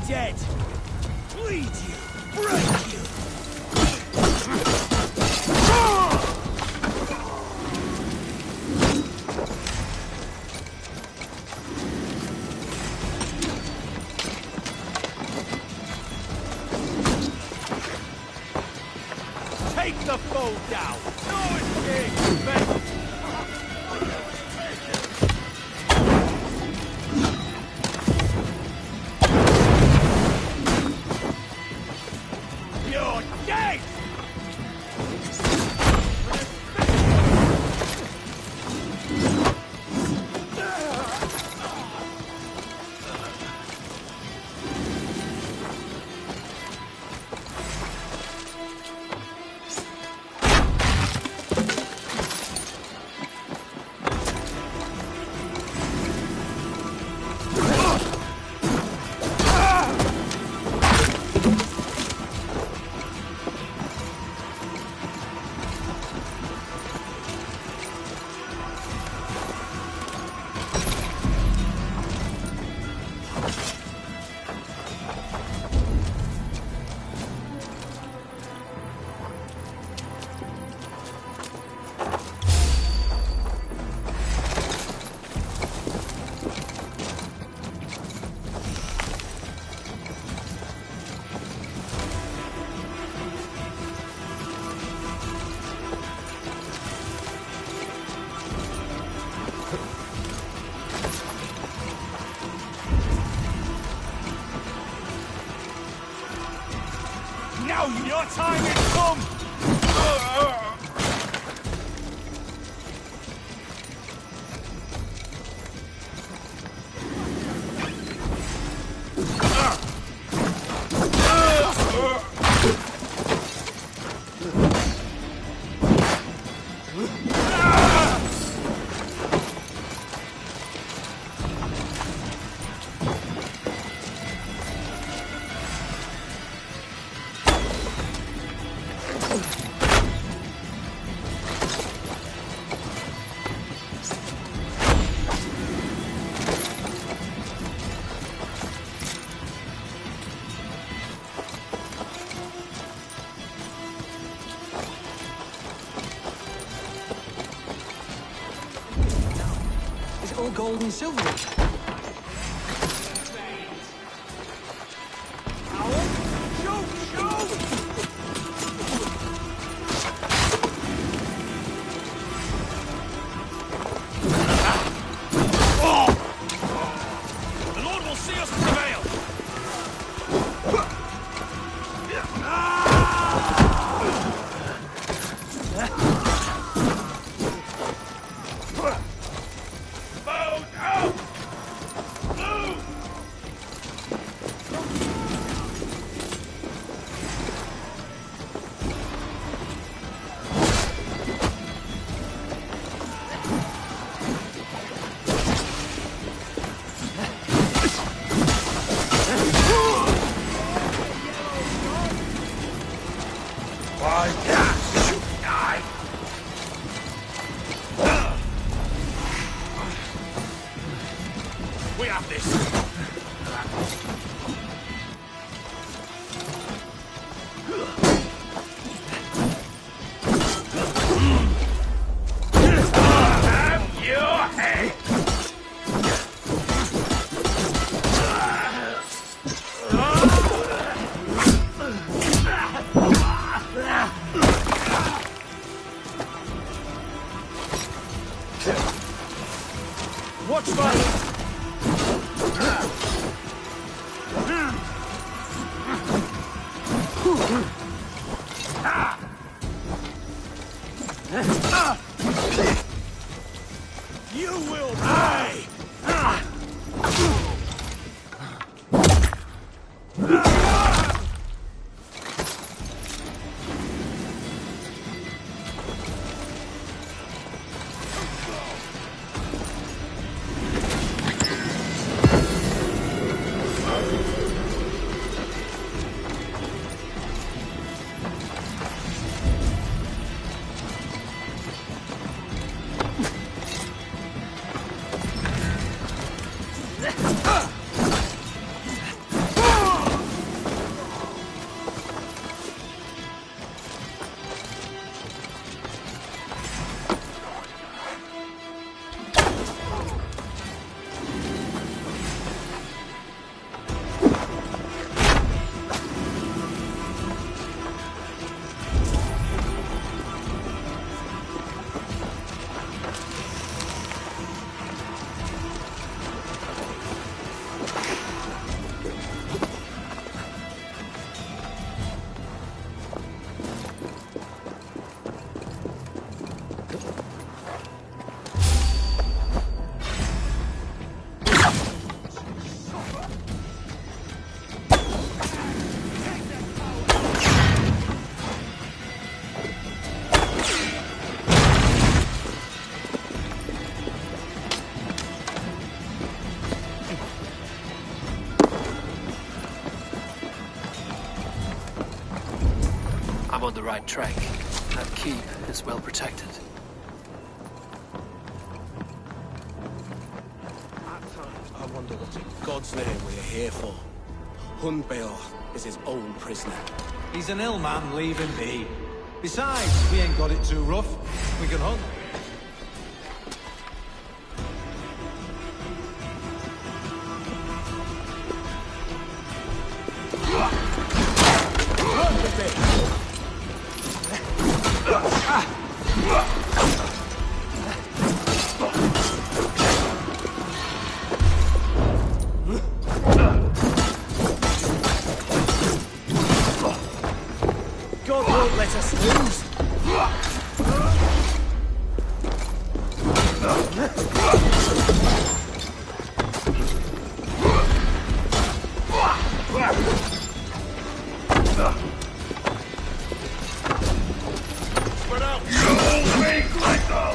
Dead. Bleed you. Break you. Take the foe down. No escape. You're dead! Now your time has come! gold and silver. The Lord will see us prevail! Boat out! Move! Why, yes, you die! We have this! Have your head! Watch fire! You will pay! I'm on the right track. That keep is well protected. I wonder what in God's name we're here for. Hundbeor is his own prisoner. He's an ill man, leave him be. Besides, we ain't got it too rough. We can hunt. God won't let us lose. Spread out! You weak little!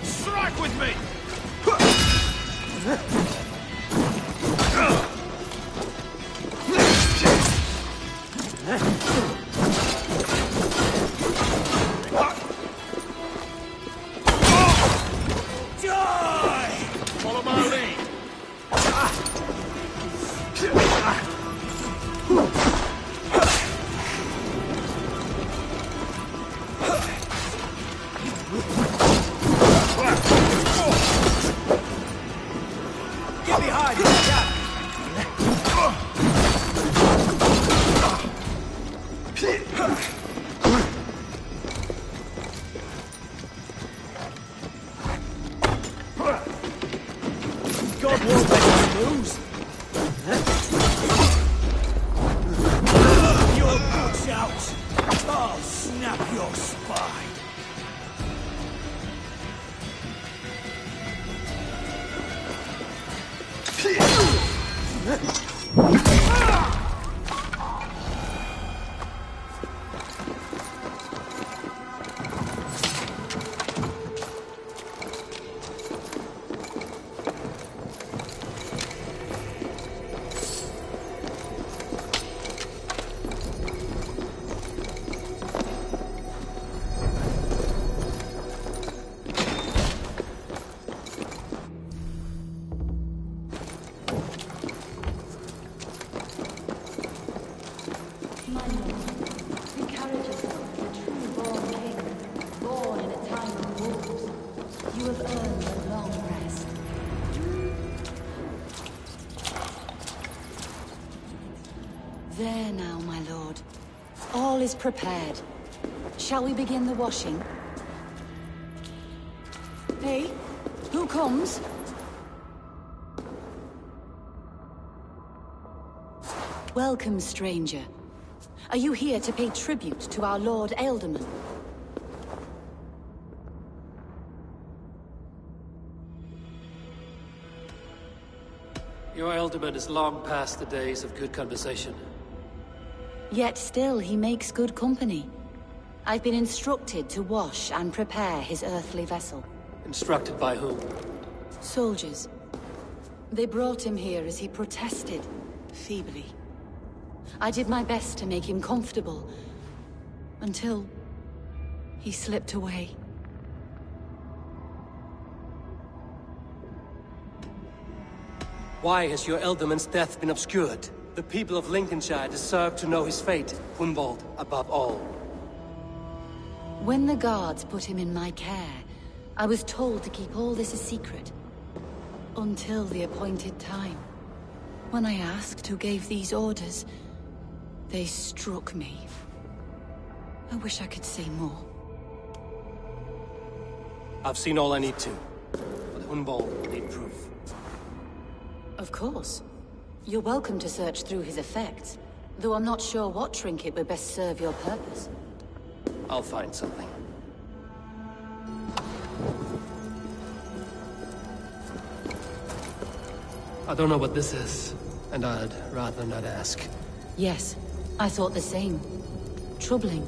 Strike with me! Die! Follow my lead! There now, my lord. All is prepared. Shall we begin the washing? Hey, who comes? Welcome, stranger. Are you here to pay tribute to our Lord Ealdorman? Your Ealdorman is long past the days of good conversation. Yet still he makes good company. I've been instructed to wash and prepare his earthly vessel. Instructed by whom? Soldiers. They brought him here as he protested, feebly. I did my best to make him comfortable, until he slipped away. Why has your Ealdorman's death been obscured? The people of Lincolnshire deserve to know his fate, Hunwald above all. When the guards put him in my care, I was told to keep all this a secret. Until the appointed time. When I asked who gave these orders, they struck me. I wish I could say more. I've seen all I need to, but Hunwald will need proof. Of course. You're welcome to search through his effects, though I'm not sure what trinket would best serve your purpose. I'll find something. I don't know what this is, and I'd rather not ask. Yes, I thought the same. Troubling.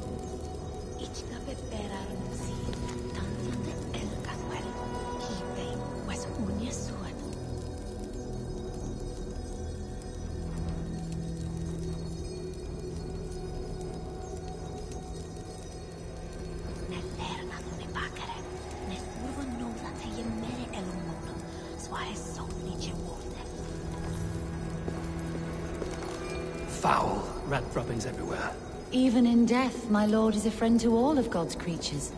Foul rat droppings everywhere. Even in death, my lord is a friend to all of God's creatures.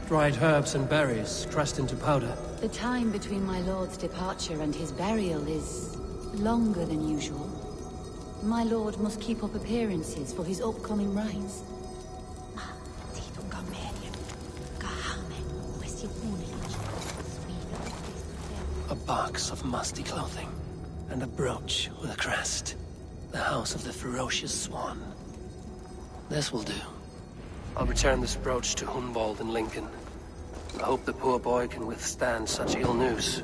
Dried herbs and berries crushed into powder. The time between my lord's departure and his burial is longer than usual. My lord must keep up appearances for his upcoming rites. A box of musty clothing, and a brooch with a crest. The house of the ferocious swan. This will do. I'll return this brooch to Hunwald in Lincoln. I hope the poor boy can withstand such ill news.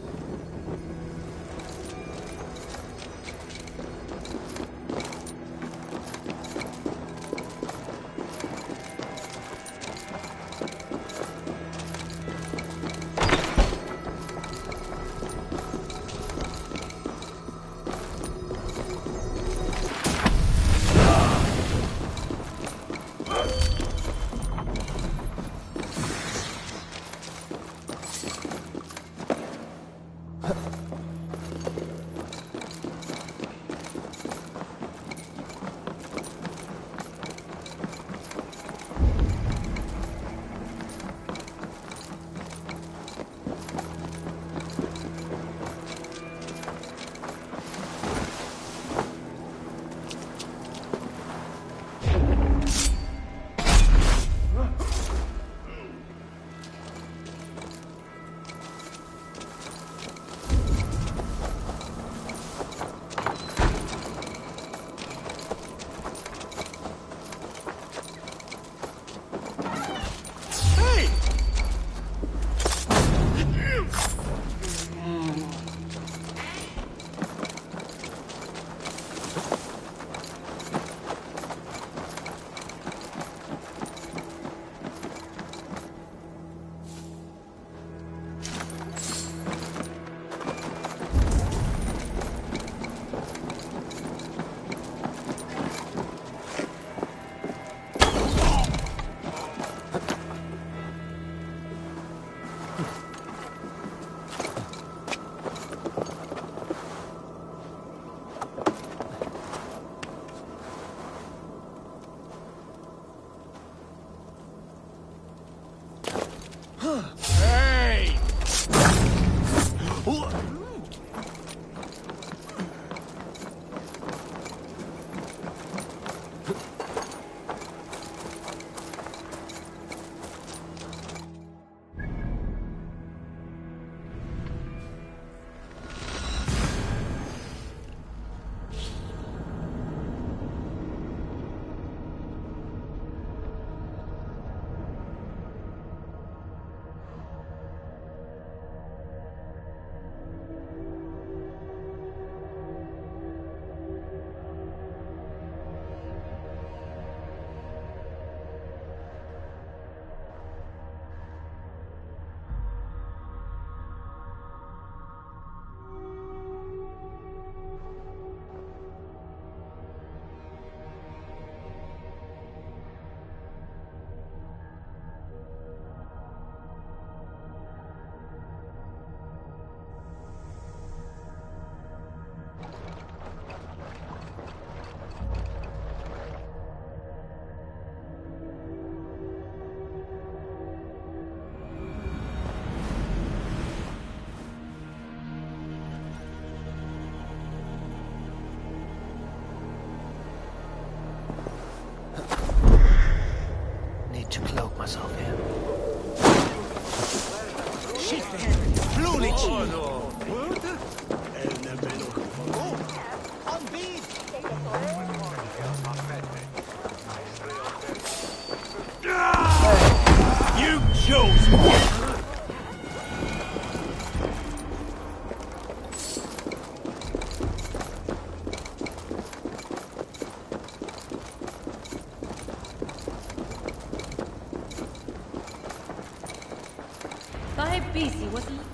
busy, wasn't he?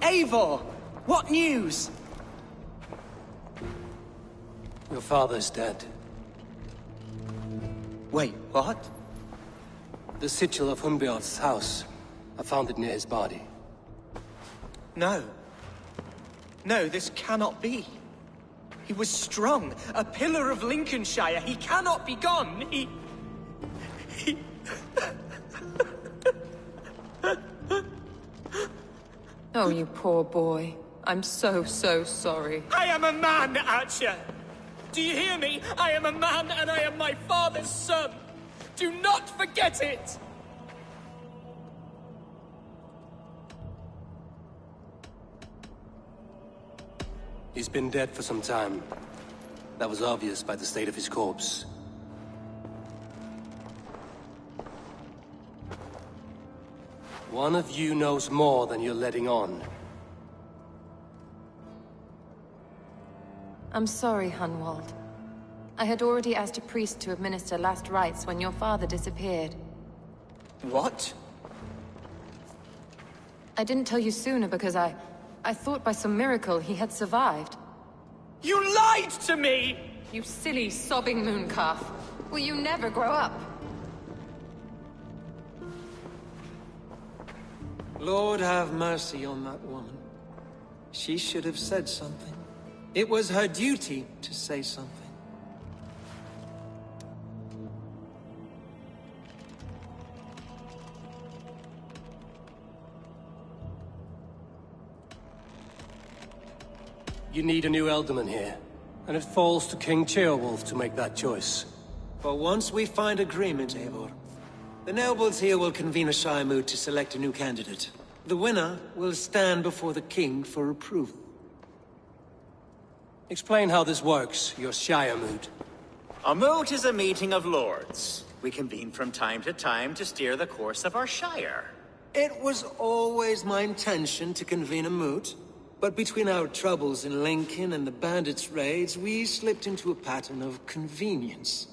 Eivor! What news? Your father's dead. Wait, what? The sigil of Hunbeorth's house. I found it near his body. No. No, this cannot be. He was strong, a pillar of Lincolnshire. He cannot be gone. He... Oh, you poor boy. I'm so sorry. I am a man, Archer! Do you hear me? I am a man and I am my father's son! Do not forget it! He's been dead for some time. That was obvious by the state of his corpse. One of you knows more than you're letting on. I'm sorry, Hunwald. I had already asked a priest to administer last rites when your father disappeared. What? I didn't tell you sooner because I thought by some miracle he had survived. You lied to me! You silly, sobbing mooncalf. Will you never grow up? Lord have mercy on that woman. She should have said something. It was her duty to say something. You need a new Elderman here, and it falls to King Ceolwulf to make that choice. But once we find agreement, Eivor, the nobles here will convene a Shire moot to select a new candidate. The winner will stand before the king for approval. Explain how this works, your Shire moot. A moot is a meeting of lords. We convene from time to time to steer the course of our Shire. It was always my intention to convene a moot, but between our troubles in Lincoln and the bandits' raids, we slipped into a pattern of convenience.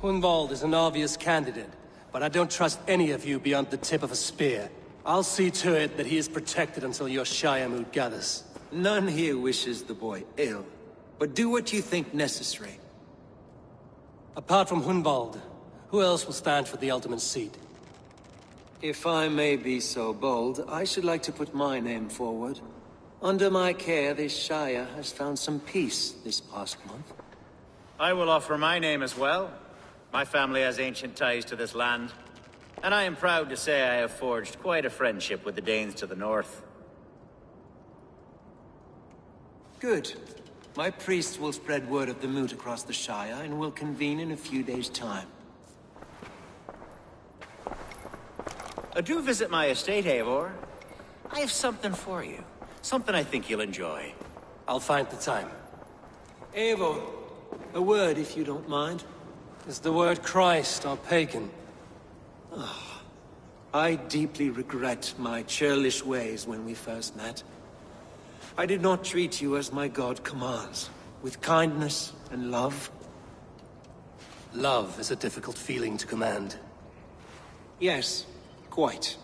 Hunwald is an obvious candidate, but I don't trust any of you beyond the tip of a spear. I'll see to it that he is protected until your Shire moot gathers. None here wishes the boy ill, but do what you think necessary. Apart from Hunwald, who else will stand for the Elderman's seat? If I may be so bold, I should like to put my name forward. Under my care, this Shire has found some peace this past month. I will offer my name as well. My family has ancient ties to this land, and I am proud to say I have forged quite a friendship with the Danes to the north. Good. My priests will spread word of the moot across the Shire, and will convene in a few days' time. Do visit my estate, Eivor. I have something for you. Something I think you'll enjoy. I'll find the time. Eivor, a word if you don't mind. Is the word Christ or pagan? I deeply regret my churlish ways when we first met. I did not treat you as my god commands, with kindness and love. Love is a difficult feeling to command. Yes, quite.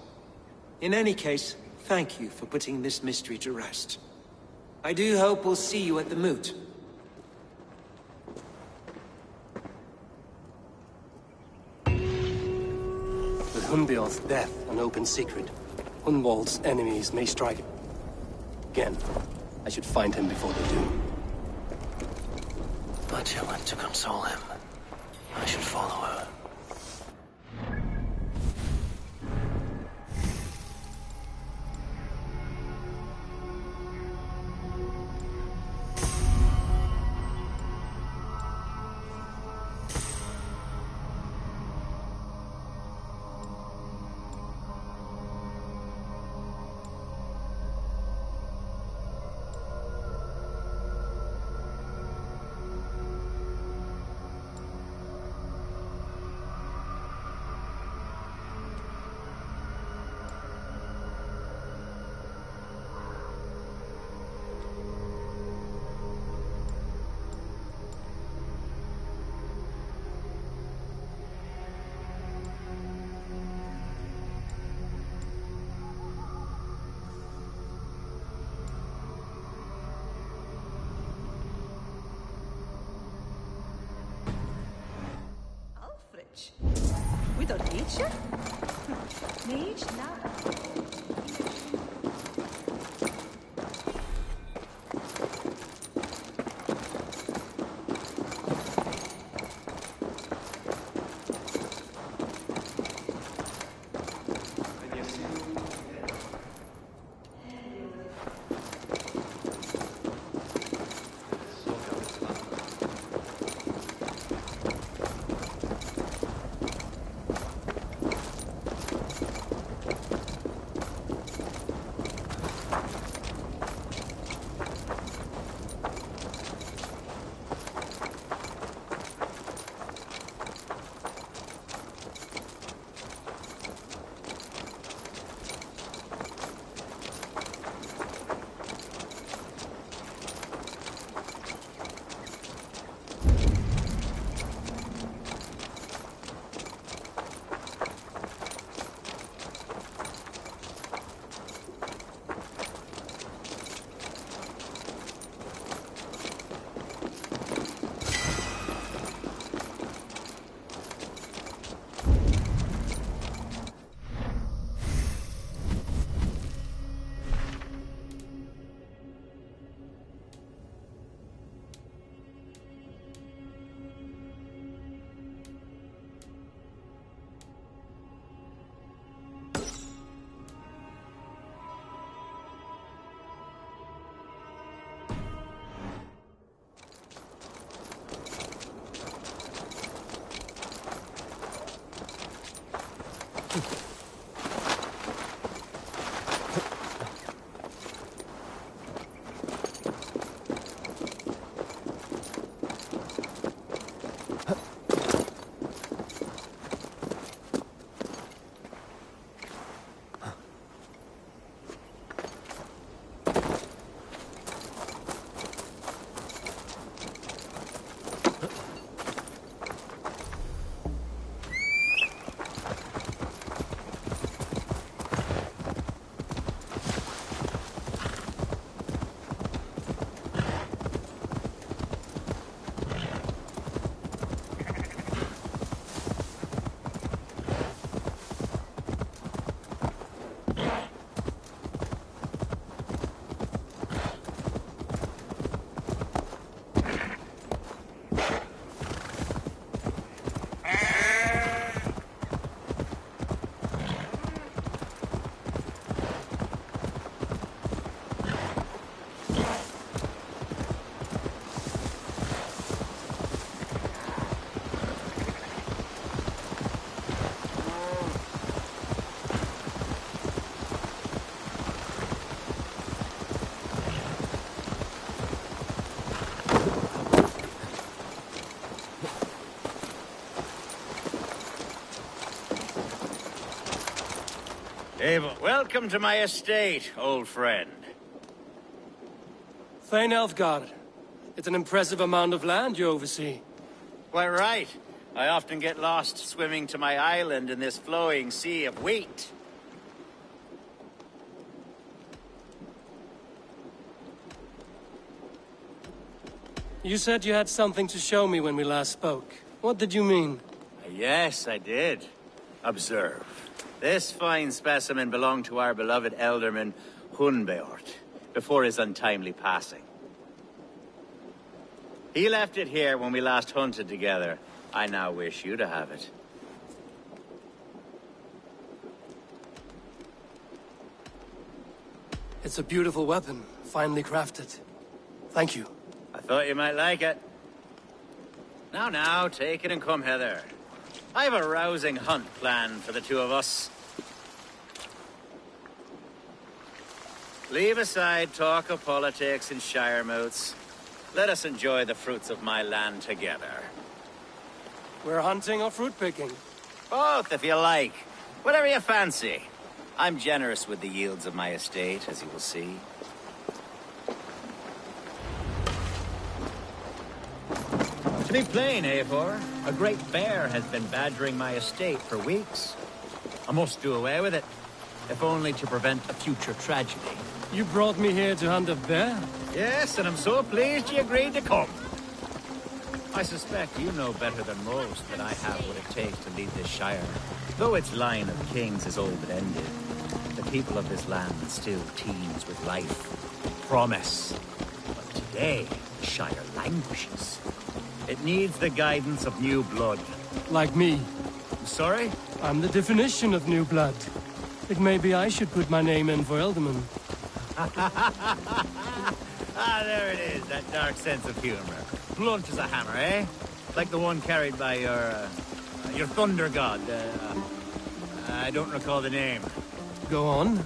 In any case, thank you for putting this mystery to rest. I do hope we'll see you at the moot. With Hunbeorth's death an open secret, Hunwald's enemies may strike again. I should find him before they do. Matya went to console him. I should follow her. We don't need you. Need now. Ava, welcome to my estate, old friend. Thane Elfgard. It's an impressive amount of land you oversee. Quite right. I often get lost swimming to my island in this flowing sea of wheat. You said you had something to show me when we last spoke. What did you mean? Yes, I did. Observe. This fine specimen belonged to our beloved elderman, Hunbeort, before his untimely passing. He left it here when we last hunted together. I now wish you to have it. It's a beautiful weapon, finely crafted. Thank you. I thought you might like it. Now, take it and come hither. I have a rousing hunt planned for the two of us. Leave aside talk of politics and shire moots. Let us enjoy the fruits of my land together. We're hunting or fruit picking? Both, if you like. Whatever you fancy. I'm generous with the yields of my estate, as you will see. To be plain, Eivor, a great bear has been badgering my estate for weeks. I must do away with it, if only to prevent a future tragedy. You brought me here to hunt a bear? Yes, and I'm so pleased you agreed to come. I suspect you know better than most that I have what it takes to lead this Shire. Though its line of kings is old and ended, the people of this land still teems with life, promise. But today, the Shire languishes. It needs the guidance of new blood. Like me. Sorry? I'm the definition of new blood. Think maybe I should put my name in for Elderman. Ah, there it is, that dark sense of humor. Blunt as a hammer, eh? Like the one carried by your thunder god. I don't recall the name. Go on.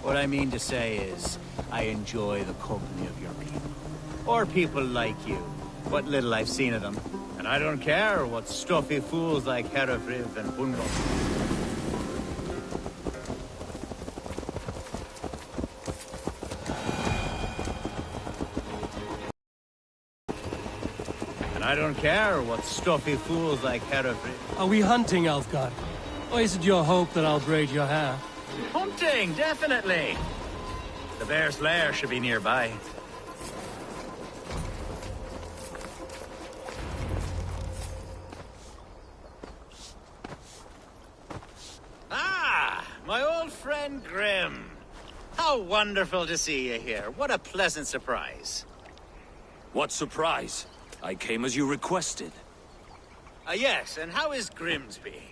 What I mean to say is, I enjoy the company of your people. Or people like you. What little I've seen of them. And I don't care what stuffy fools like Herefriv and Bungo. And I don't care what stuffy fools like Herefriv. Are we hunting, Alfgard? Or is it your hope that I'll braid your hair? Hunting, definitely. The bear's lair should be nearby. Ah, my old friend Grim. How wonderful to see you here. What a pleasant surprise. What surprise? I came as you requested. Yes, and how is Grimsby?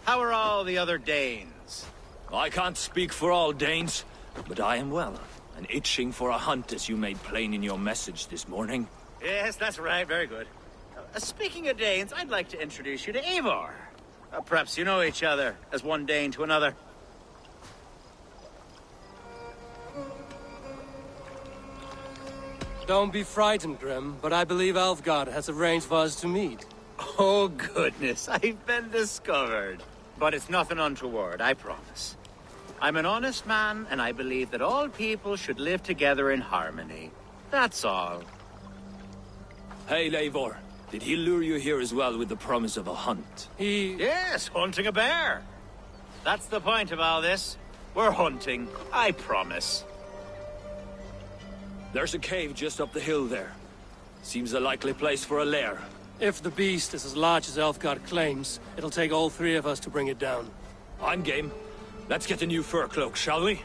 How are all the other Danes? I can't speak for all Danes, but I am well, and itching for a hunt as you made plain in your message this morning. Yes, that's right. Very good. Speaking of Danes, I'd like to introduce you to Eivor. Perhaps you know each other, as one Dane to another. Don't be frightened, Grim, but I believe Alfgard has arranged for us to meet. Oh, goodness, I've been discovered. But it's nothing untoward, I promise. I'm an honest man, and I believe that all people should live together in harmony. That's all. Hey, Eivor. Did he lure you here as well with the promise of a hunt? Yes, hunting a bear. That's the point of all this. We're hunting, I promise. There's a cave just up the hill there. Seems a likely place for a lair. If the beast is as large as Elfgard claims, it'll take all three of us to bring it down. I'm game. Let's get a new fur cloak, shall we?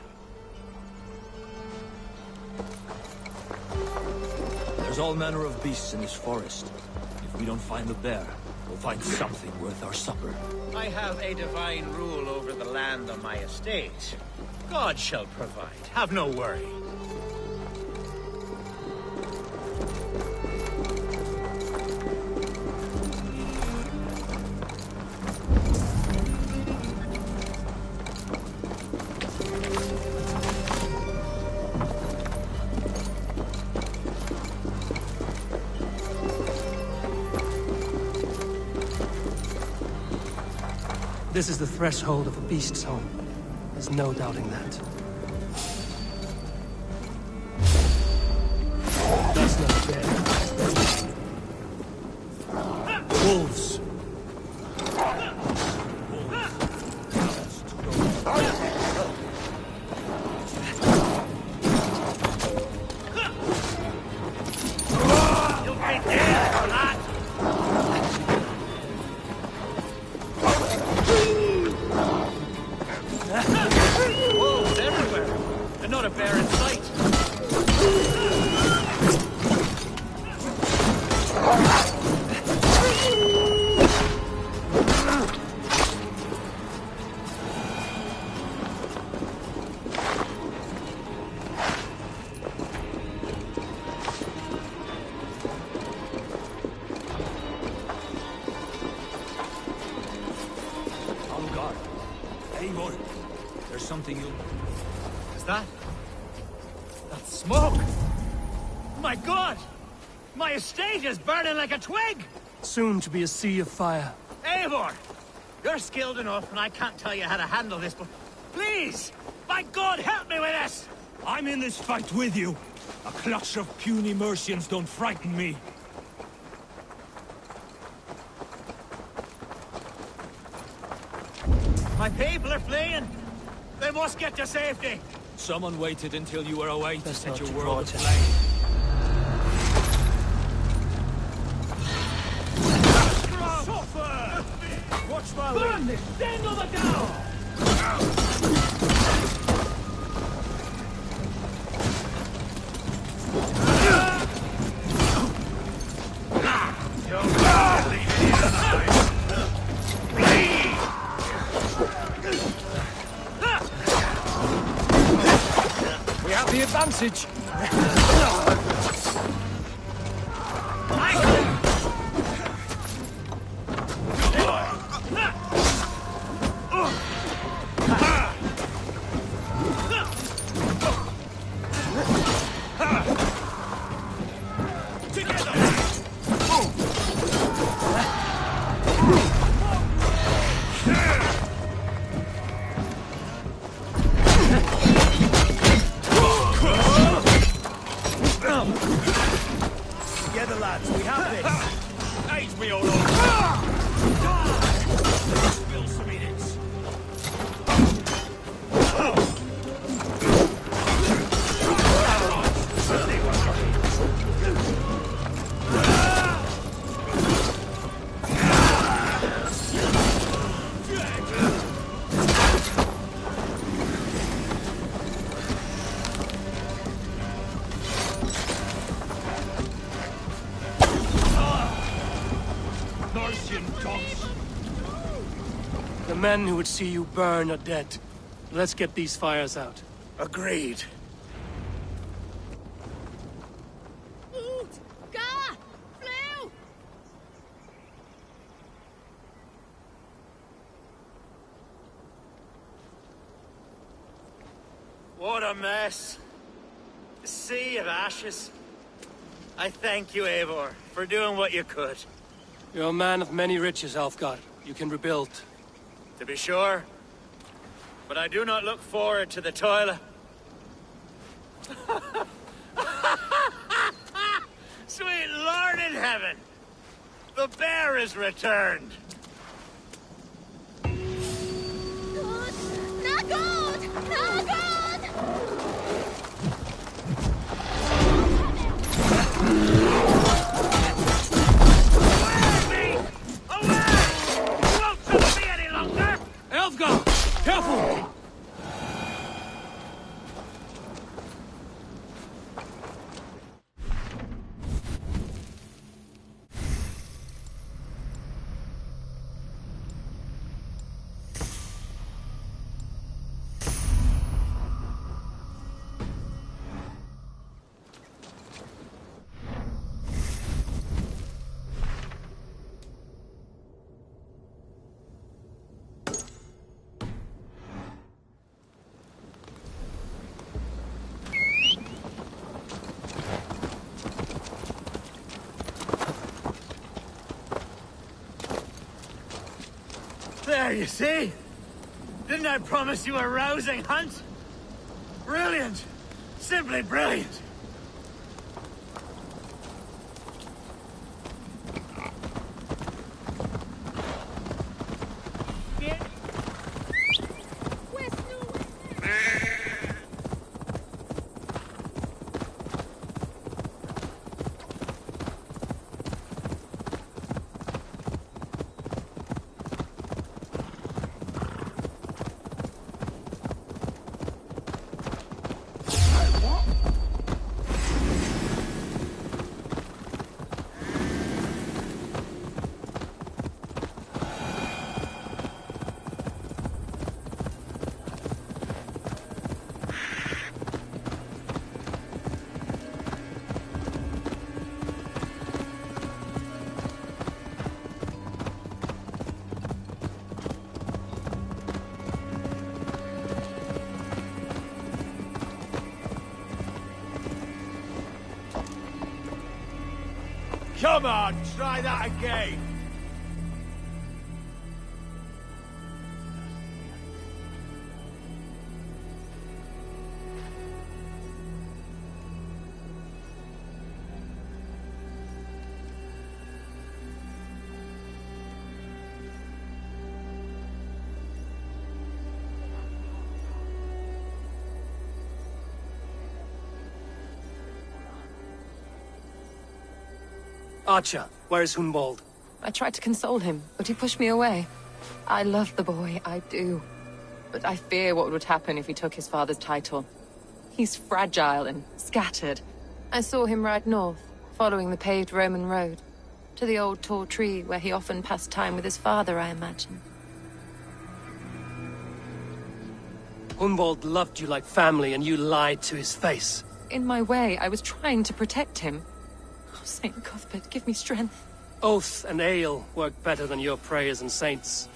There's all manner of beasts in this forest. If we don't find the bear, we'll find something worth our supper. I have a divine rule over the land on my estate. God shall provide. Have no worry. This is the threshold of a beast's home. There's no doubting that. That's not fair. Wolves. Wolves everywhere, and not a bear in sight. On guard. Eivor, there's something you... Is that? That's smoke! My God! My estate is burning like a twig! Soon to be a sea of fire. Eivor! You're skilled enough, and I can't tell you how to handle this, but please! By God, help me with this! I'm in this fight with you. A clutch of puny Mercians don't frighten me. My people are fleeing! They must get to safety! Someone waited until you were away to set not your to world draw aflame. Watch my burn this! Stand on the down! We have the advantage. Together, lads, we have this. Aid me, O Lord. Spill some minutes. The men who would see you burn are dead. Let's get these fires out. Agreed. What a mess. A sea of ashes. I thank you, Eivor, for doing what you could. You're a man of many riches, Alfgar. You can rebuild. To be sure. But I do not look forward to the toil. Sweet Lord in heaven! The bear is returned! Not good! Not good! Elfgar! Careful! There, you see? Didn't I promise you a rousing hunt? Brilliant! Simply brilliant! Come on, try that again. Archer, where is Hunwald? I tried to console him, but he pushed me away. I love the boy, I do. But I fear what would happen if he took his father's title. He's fragile and scattered. I saw him ride north, following the paved Roman road. To the old tall tree where he often passed time with his father, I imagine. Hunwald loved you like family, and you lied to his face. In my way, I was trying to protect him. Oh, Saint Cuthbert, give me strength. Oath and ale work better than your prayers and saints.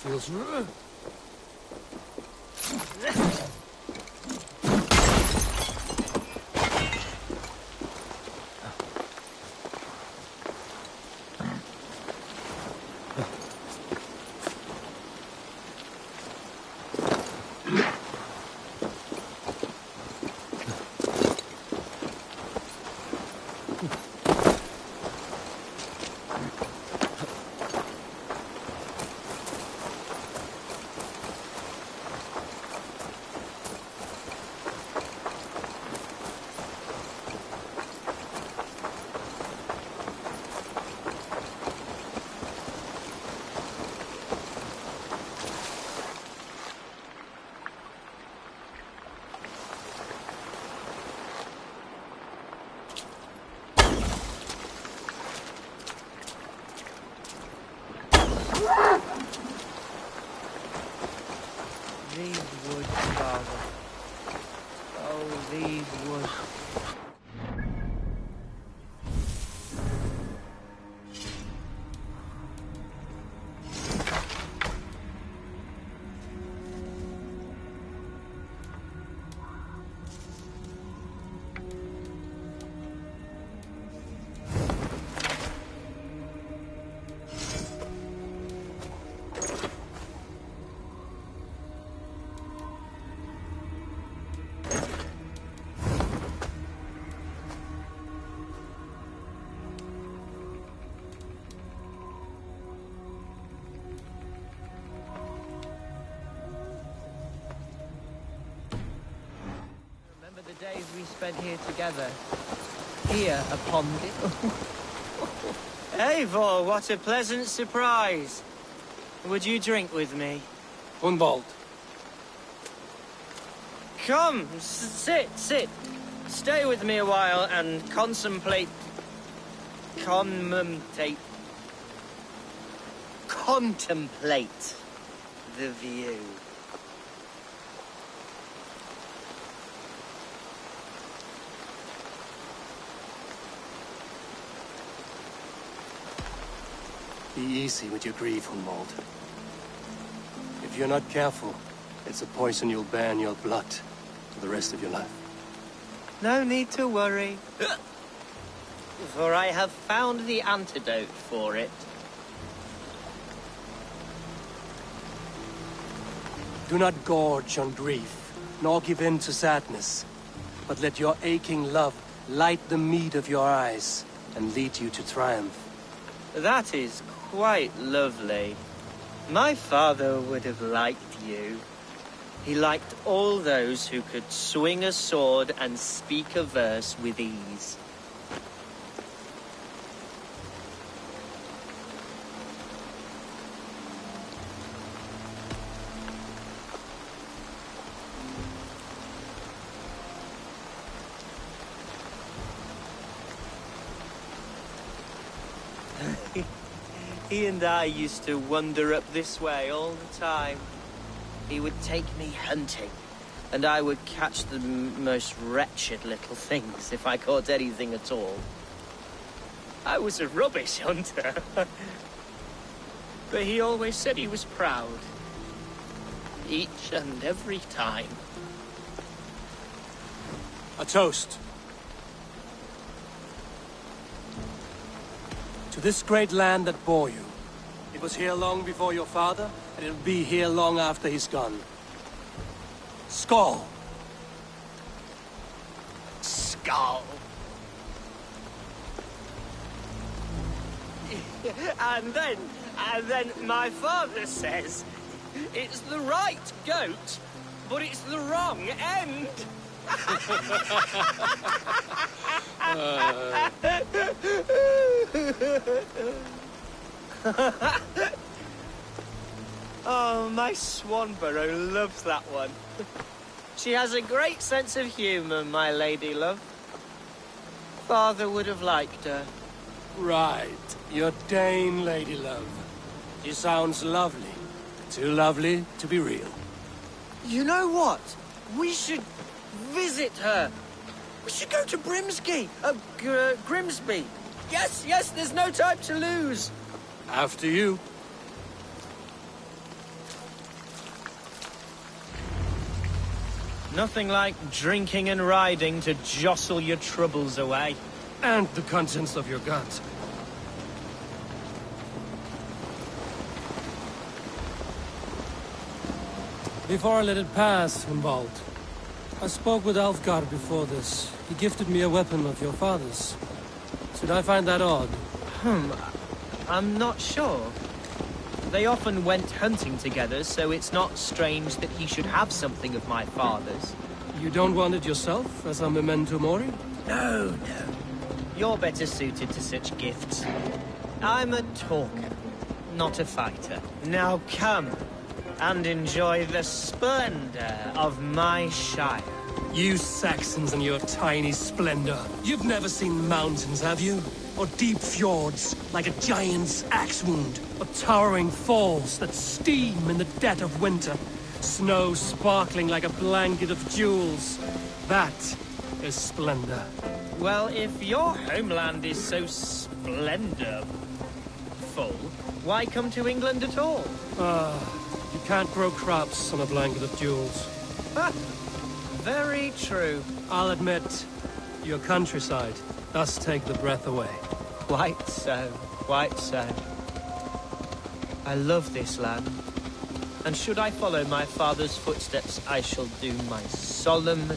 Feels... spent here together. Here upon it. Eivor, what a pleasant surprise. Would you drink with me? Hunwald. Come, sit. Stay with me a while and contemplate the view. Be easy with your grief, Hunwald. If you're not careful, it's a poison you'll bear in your blood for the rest of your life. No need to worry. For I have found the antidote for it. Do not gorge on grief, nor give in to sadness, but let your aching love light the mead of your eyes and lead you to triumph. That is quite lovely. My father would have liked you. He liked all those who could swing a sword and speak a verse with ease. He and I used to wander up this way all the time. He would take me hunting, and I would catch the most wretched little things if I caught anything at all. I was a rubbish hunter. But he always said he was proud. Each and every time. A toast. To this great land that bore you. It was here long before your father, and it'll be here long after he's gone. Skull! Skull! And then my father says, it's the right goat, but it's the wrong end. Oh, my Swanborough loves that one. She has a great sense of humor, my lady love. Father would have liked her. Right. Your Dane, lady love. She sounds lovely. Too lovely to be real. You know what? We should visit her. We should go to Grimsby. Yes, there's no time to lose. After you. Nothing like drinking and riding to jostle your troubles away. And the contents of your gut. Before I let it pass, Hunwald, I spoke with Alfgar before this. He gifted me a weapon of your father's. Should I find that odd? I'm not sure. They often went hunting together, so it's not strange that he should have something of my father's. You don't want it yourself, as a memento mori? No. You're better suited to such gifts. I'm a talker, not a fighter. Now come and enjoy the splendor of my shire. You Saxons and your tiny splendor. You've never seen mountains, have you? Or deep fjords, like a giant's axe wound. Or towering falls that steam in the dead of winter. Snow sparkling like a blanket of jewels. That is splendor. Well, if your homeland is so splendorful, why come to England at all? You can't grow crops on a blanket of jewels. Very true. I'll admit, your countryside does take the breath away. Quite so. I love this land. And should I follow my father's footsteps, I shall do my solemn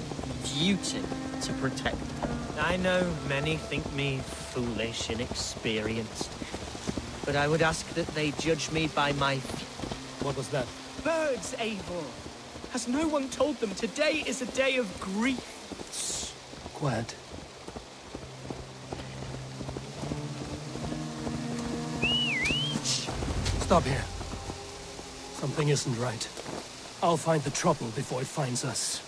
duty to protect them. I know many think me foolish, inexperienced, but I would ask that they judge me by my feet. What was that? Birds, Eivor! Has no one told them today is a day of grief? Quiet. Shh. Stop here. Something isn't right. I'll find the trouble before it finds us.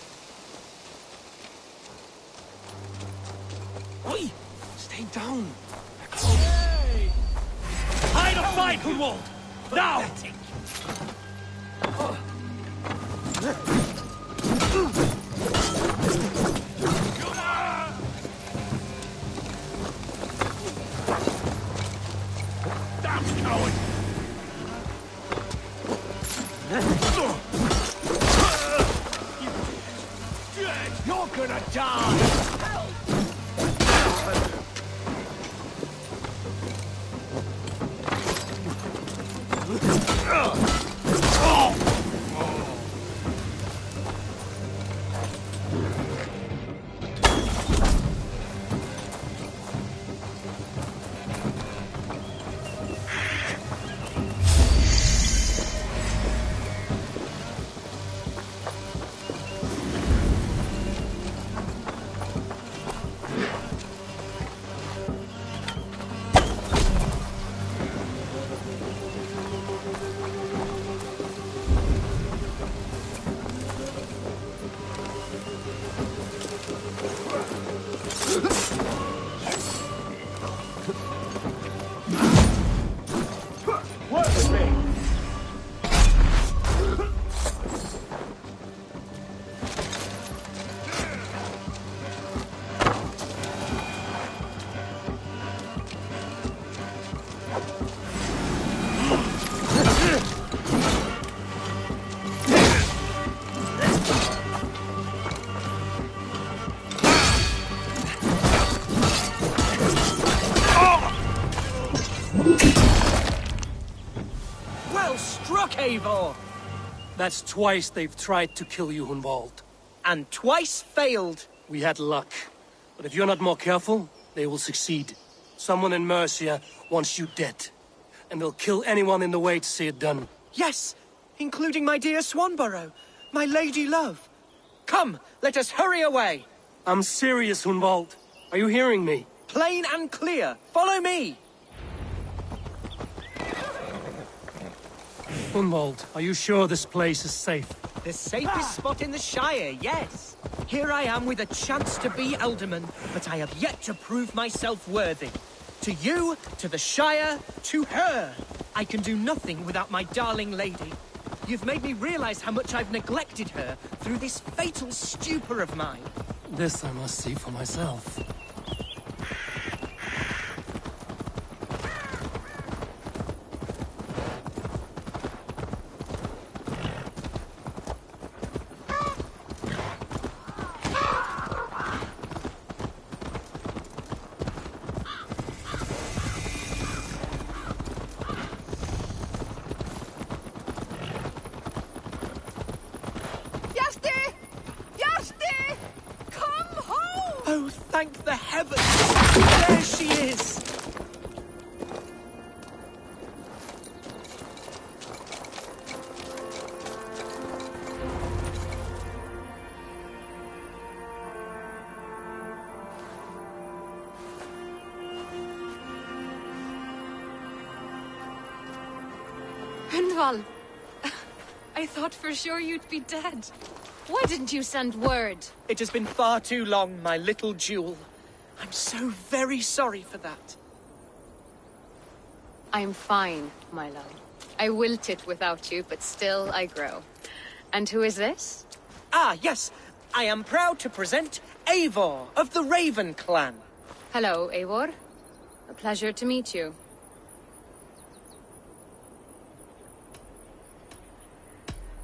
Oi! Stay down. Hey! Hide or fight, Hunwald! Now! Damn coward! You're gonna die! Well struck, Eivor! That's twice they've tried to kill you, Hunwald. And twice failed. We had luck. But if you're not more careful, they will succeed. Someone in Mercia wants you dead. And they'll kill anyone in the way to see it done. Yes, including my dear Swanborough, my lady love. Come, let us hurry away. I'm serious, Hunwald. Are you hearing me? Plain and clear. Follow me. Hunwald, are you sure this place is safe? The safest spot in the Shire, yes. Here I am with a chance to be Alderman, but I have yet to prove myself worthy. To you, to the Shire, to her. I can do nothing without my darling lady. You've made me realize how much I've neglected her through this fatal stupor of mine. This I must see for myself. Oh, thank the heavens! There she is! Hunwald, I thought for sure you'd be dead. Why didn't you send word? It has been far too long, my little jewel. I'm so very sorry for that. I'm fine, my love. I wilted without you, but still I grow. And who is this? Ah, yes. I am proud to present Eivor of the Raven clan. Hello, Eivor. A pleasure to meet you.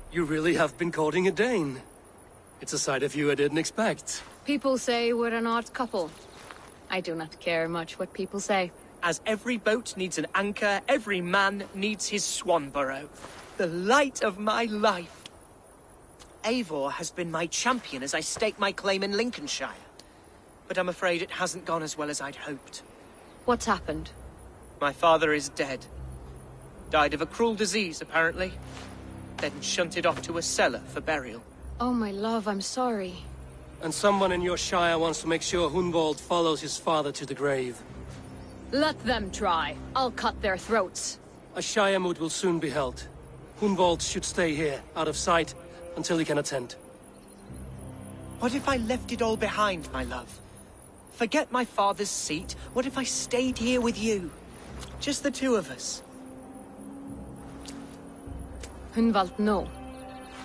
You really have been courting a Dane. It's a side of you I didn't expect. People say we're an odd couple. I do not care much what people say. As every boat needs an anchor, every man needs his Swanborough. The light of my life. Eivor has been my champion as I stake my claim in Lincolnshire. But I'm afraid it hasn't gone as well as I'd hoped. What's happened? My father is dead. Died of a cruel disease, apparently. Then shunted off to a cellar for burial. Oh, my love, I'm sorry. And someone in your shire wants to make sure Hunwald follows his father to the grave. Let them try. I'll cut their throats. A shire moot will soon be held. Hunwald should stay here, out of sight, until he can attend. What if I left it all behind, my love? Forget my father's seat. What if I stayed here with you? Just the two of us. Hunwald, no.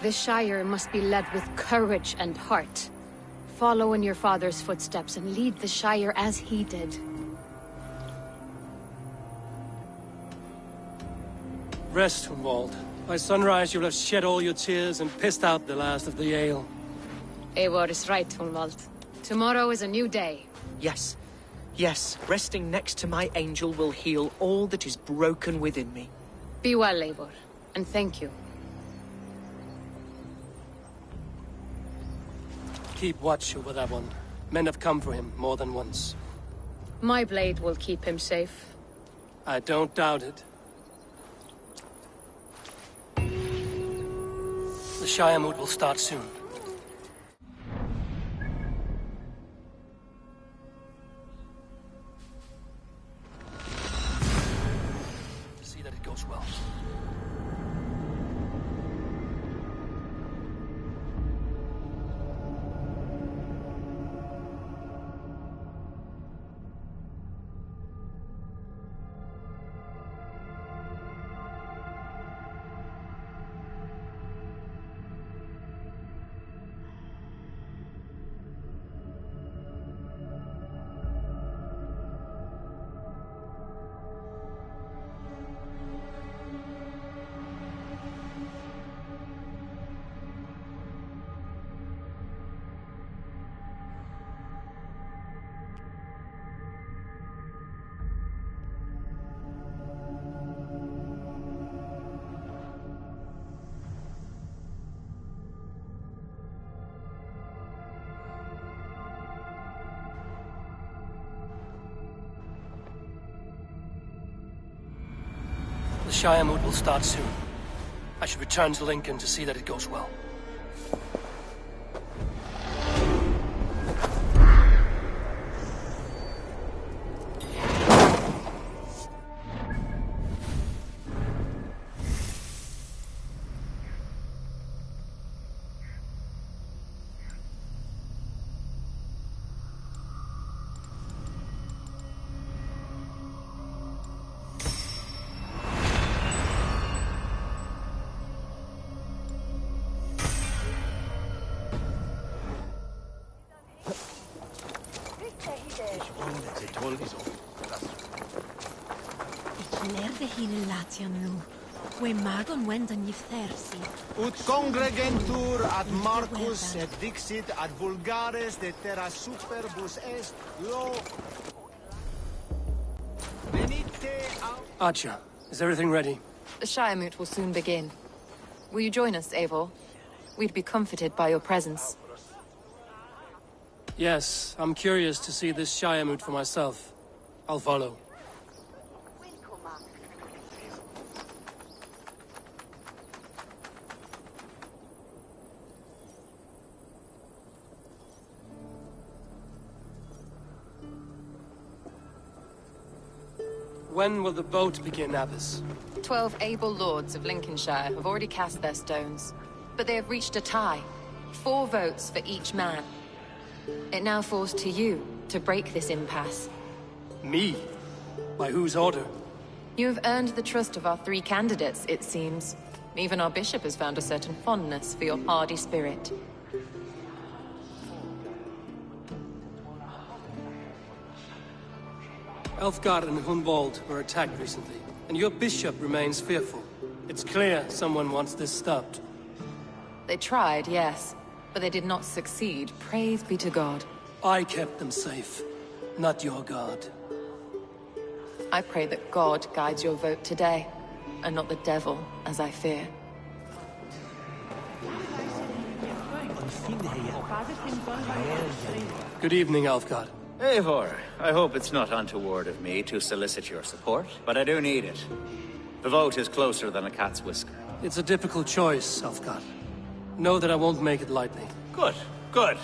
This Shire must be led with courage and heart. Follow in your father's footsteps and lead the Shire as he did. Rest, Hunwald. By sunrise you'll have shed all your tears and pissed out the last of the ale. Eivor is right, Hunwald. Tomorrow is a new day. Yes. Yes, resting next to my angel will heal all that is broken within me. Be well, Eivor, and thank you. Keep watch over that one. Men have come for him more than once. My blade will keep him safe. I don't doubt it. The Shire moot will start soon. See that it goes well. The Shire moot will start soon. I should return to Lincoln to see that it goes well. Ut congregentur ad Marcus et dixit ad vulgares de terra superbus est lo venite Archer, is everything ready? The Shire moot will soon begin. Will you join us, Eivor? We'd be comforted by your presence. Yes, I'm curious to see this Shire moot for myself. I'll follow. When will the vote begin, Abbess? 12 able lords of Lincolnshire have already cast their stones, but they have reached a tie. 4 votes for each man. It now falls to you to break this impasse. Me? By whose order? You have earned the trust of our 3 candidates, it seems. Even our bishop has found a certain fondness for your hardy spirit. Elfgard and Hunwald were attacked recently, and your bishop remains fearful. It's clear someone wants this stopped. They tried, yes, but they did not succeed. Praise be to God. I kept them safe, not your God. I pray that God guides your vote today, and not the devil, as I fear. Good evening, Elfgard. Eivor, I hope it's not untoward of me to solicit your support, but I do need it. The vote is closer than a cat's whisker. It's a difficult choice, Elfgard. Know that I won't make it lightly. Good, good.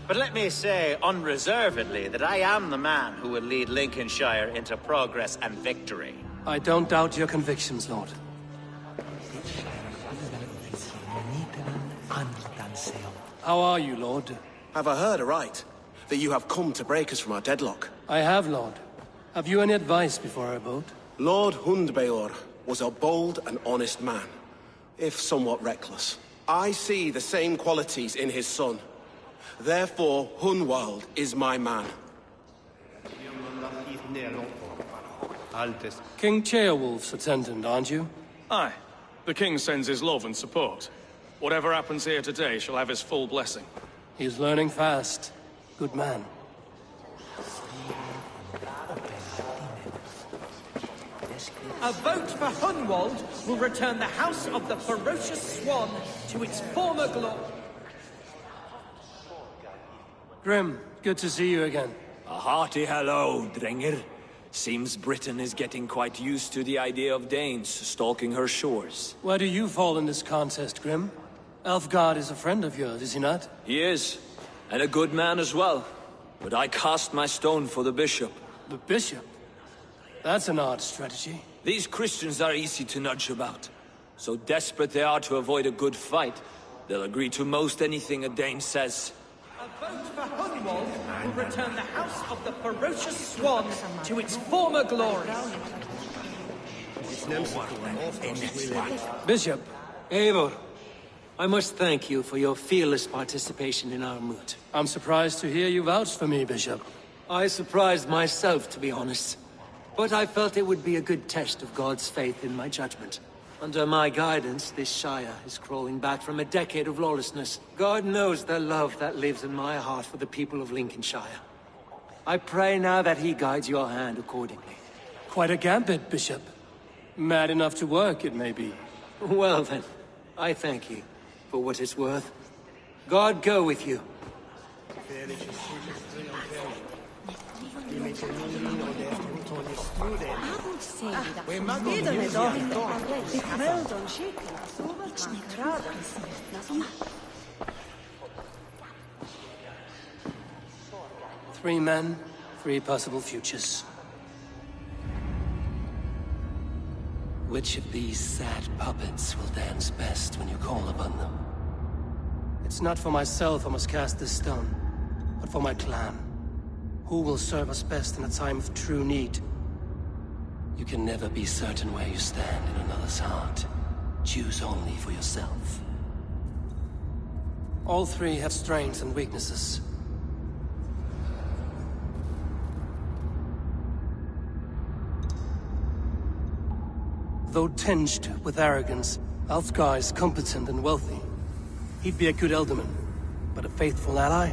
But let me say unreservedly that I am the man who will lead Lincolnshire into progress and victory. I don't doubt your convictions, Lord. How are you, Lord? Have I heard aright? That you have come to break us from our deadlock? I have, Lord. Have you any advice before I vote? Lord Hundbeor was a bold and honest man, if somewhat reckless. I see the same qualities in his son. Therefore, Hunwald is my man. King Ceolwulf's attendant, aren't you? Aye. The king sends his love and support. Whatever happens here today shall have his full blessing. He's learning fast. Good man. A vote for Hunwald will return the House of the Ferocious Swan to its former glory. Grim, good to see you again. A hearty hello, Drenger. Seems Britain is getting quite used to the idea of Danes stalking her shores. Where do you fall in this contest, Grim? Elfgard is a friend of yours, is he not? He is, and a good man as well. But I cast my stone for the bishop. The bishop? That's an odd strategy. These Christians are easy to nudge about. So desperate they are to avoid a good fight, they'll agree to most anything a Dane says. A vote for Hunwald will return the House of the Ferocious Swan to its former glory. Bishop. Eivor, I must thank you for your fearless participation in our moot. I'm surprised to hear you vouch for me, Bishop. I surprised myself, to be honest. But I felt it would be a good test of God's faith in my judgment. Under my guidance, this Shire is crawling back from a decade of lawlessness. God knows the love that lives in my heart for the people of Lincolnshire. I pray now that he guides your hand accordingly. Quite a gambit, Bishop. Mad enough to work, it may be. Well then, I thank you for what it's worth. God go with you. Three men, three possible futures. Which of these sad puppets will dance best when you call upon them? It's not for myself I must cast this stone, but for my clan. Who will serve us best in a time of true need? You can never be certain where you stand in another's heart. Choose only for yourself. All three have strengths and weaknesses. Though tinged with arrogance, Alfgar is competent and wealthy. He'd be a good ealdorman, but a faithful ally?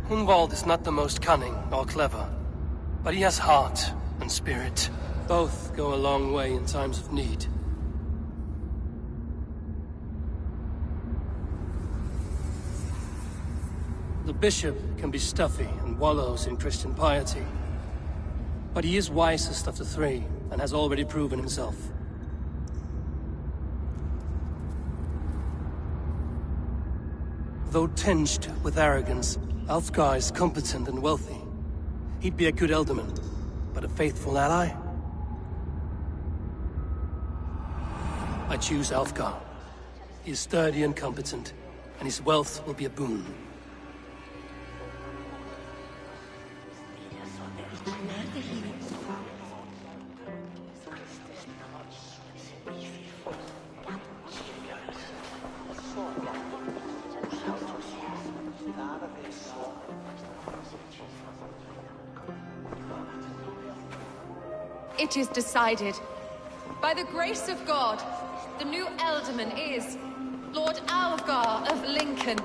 Hunwald is not the most cunning or clever, but he has heart and spirit. Both go a long way in times of need. The bishop can be stuffy and wallows in Christian piety, but he is wisest of the three and has already proven himself. Though tinged with arrogance, Alfgar is competent and wealthy. He'd be a good ealdorman, but a faithful ally? I choose Alfgar. He is sturdy and competent, and his wealth will be a boon. It is decided. By the grace of God, the new ealdorman is Lord Alfgar of Lincoln.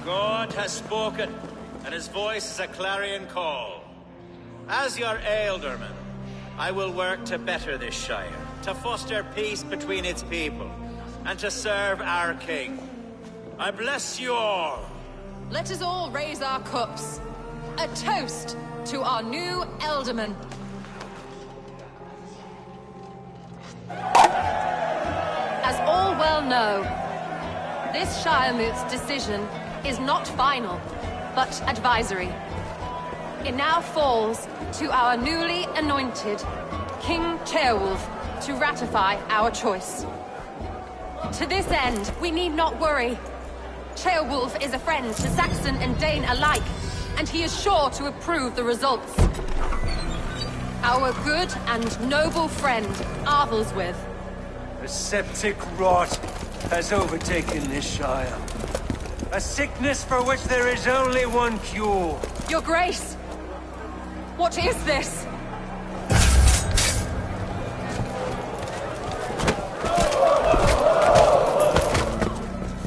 God has spoken, and his voice is a clarion call. As your ealdorman, I will work to better this Shire, to foster peace between its people, and to serve our king. I bless you all. Let us all raise our cups. A toast to our new ealdorman. know, this Shiremoot's decision is not final, but advisory. It now falls to our newly anointed King Ceolwulf to ratify our choice. To this end, we need not worry. Ceolwulf is a friend to Saxon and Dane alike, and he is sure to approve the results. Our good and noble friend, Arthelswith. A septic rot has overtaken this Shire. A sickness for which there is only one cure. Your Grace! What is this?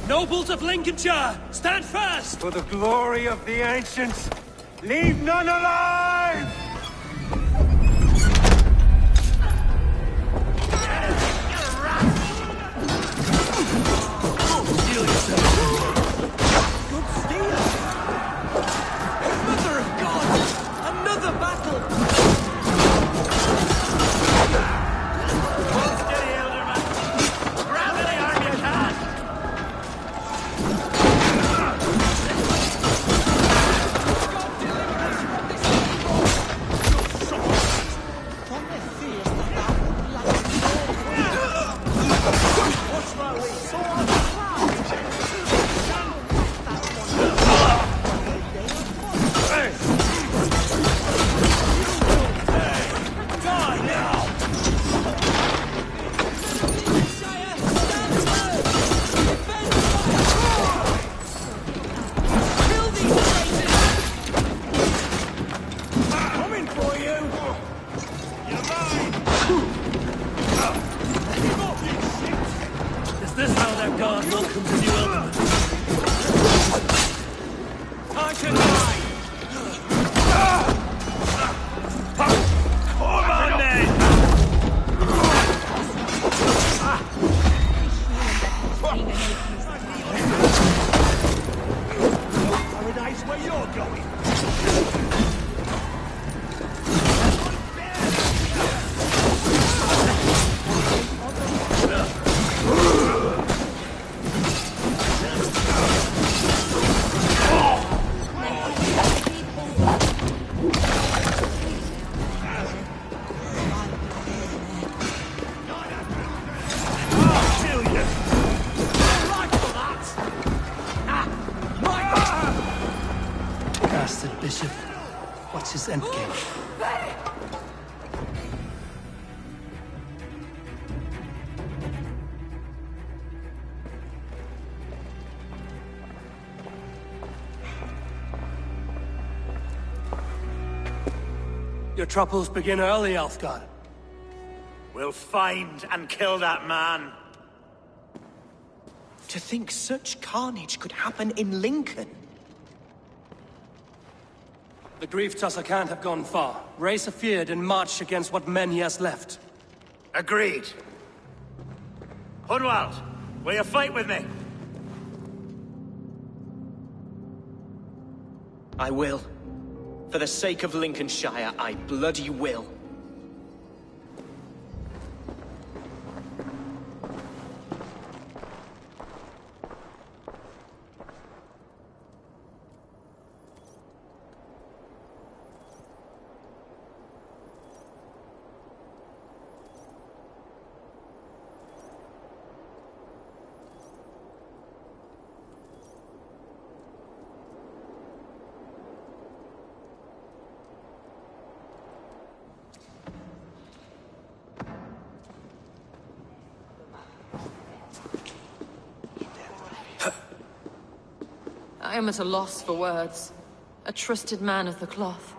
Nobles of Lincolnshire, stand fast! For the glory of the ancients, leave none alive! Steel yourself! Good steel! Mother of God! Another battle! Hold steady, Elderman! Grab any arm you can! Bishop, what's his endgame? Your troubles begin early, Alfgar. We'll find and kill that man. To think such carnage could happen in Lincoln. The grief Tusser can't have gone far. Raise a feared and march against what men he has left. Agreed. Hunwald, will you fight with me? I will. For the sake of Lincolnshire, I bloody will. I am at a loss for words. A trusted man of the cloth.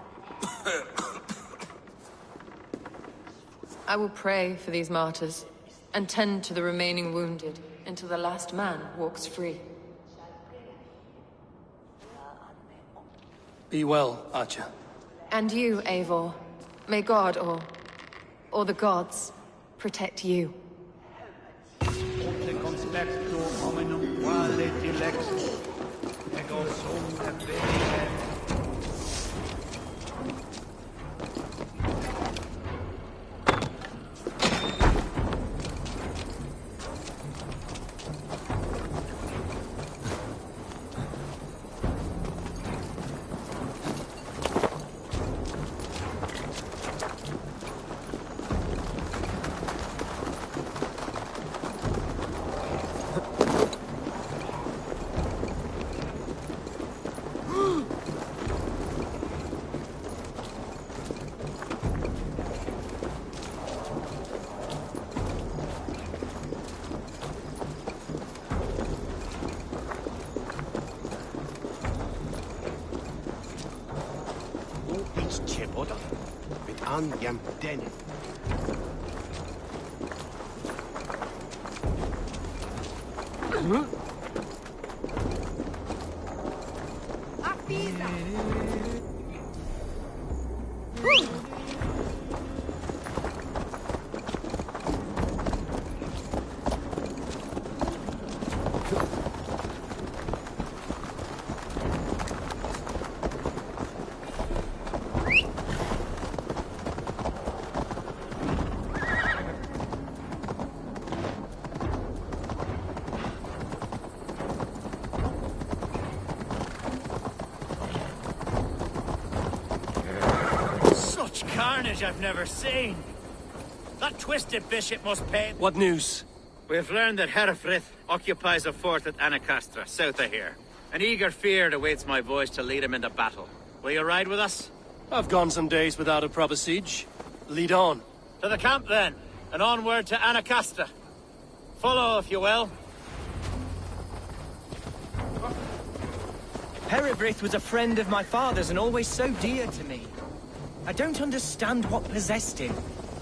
I will pray for these martyrs, and tend to the remaining wounded, until the last man walks free. Be well, Archer. And you, Eivor. May God, or the gods, protect you. oder? Mit an jam denen. Such carnage I've never seen. That twisted bishop must pay. What news? We've learned that Herefrith occupies a fort at Anacastra, south of here. An eager fear awaits my voice to lead him into battle. Will you ride with us? I've gone some days without a proper siege. Lead on. To the camp, then, and onward to Anacastra. Follow, if you will. Herefrith was a friend of my father's and always so dear to me. I don't understand what possessed him.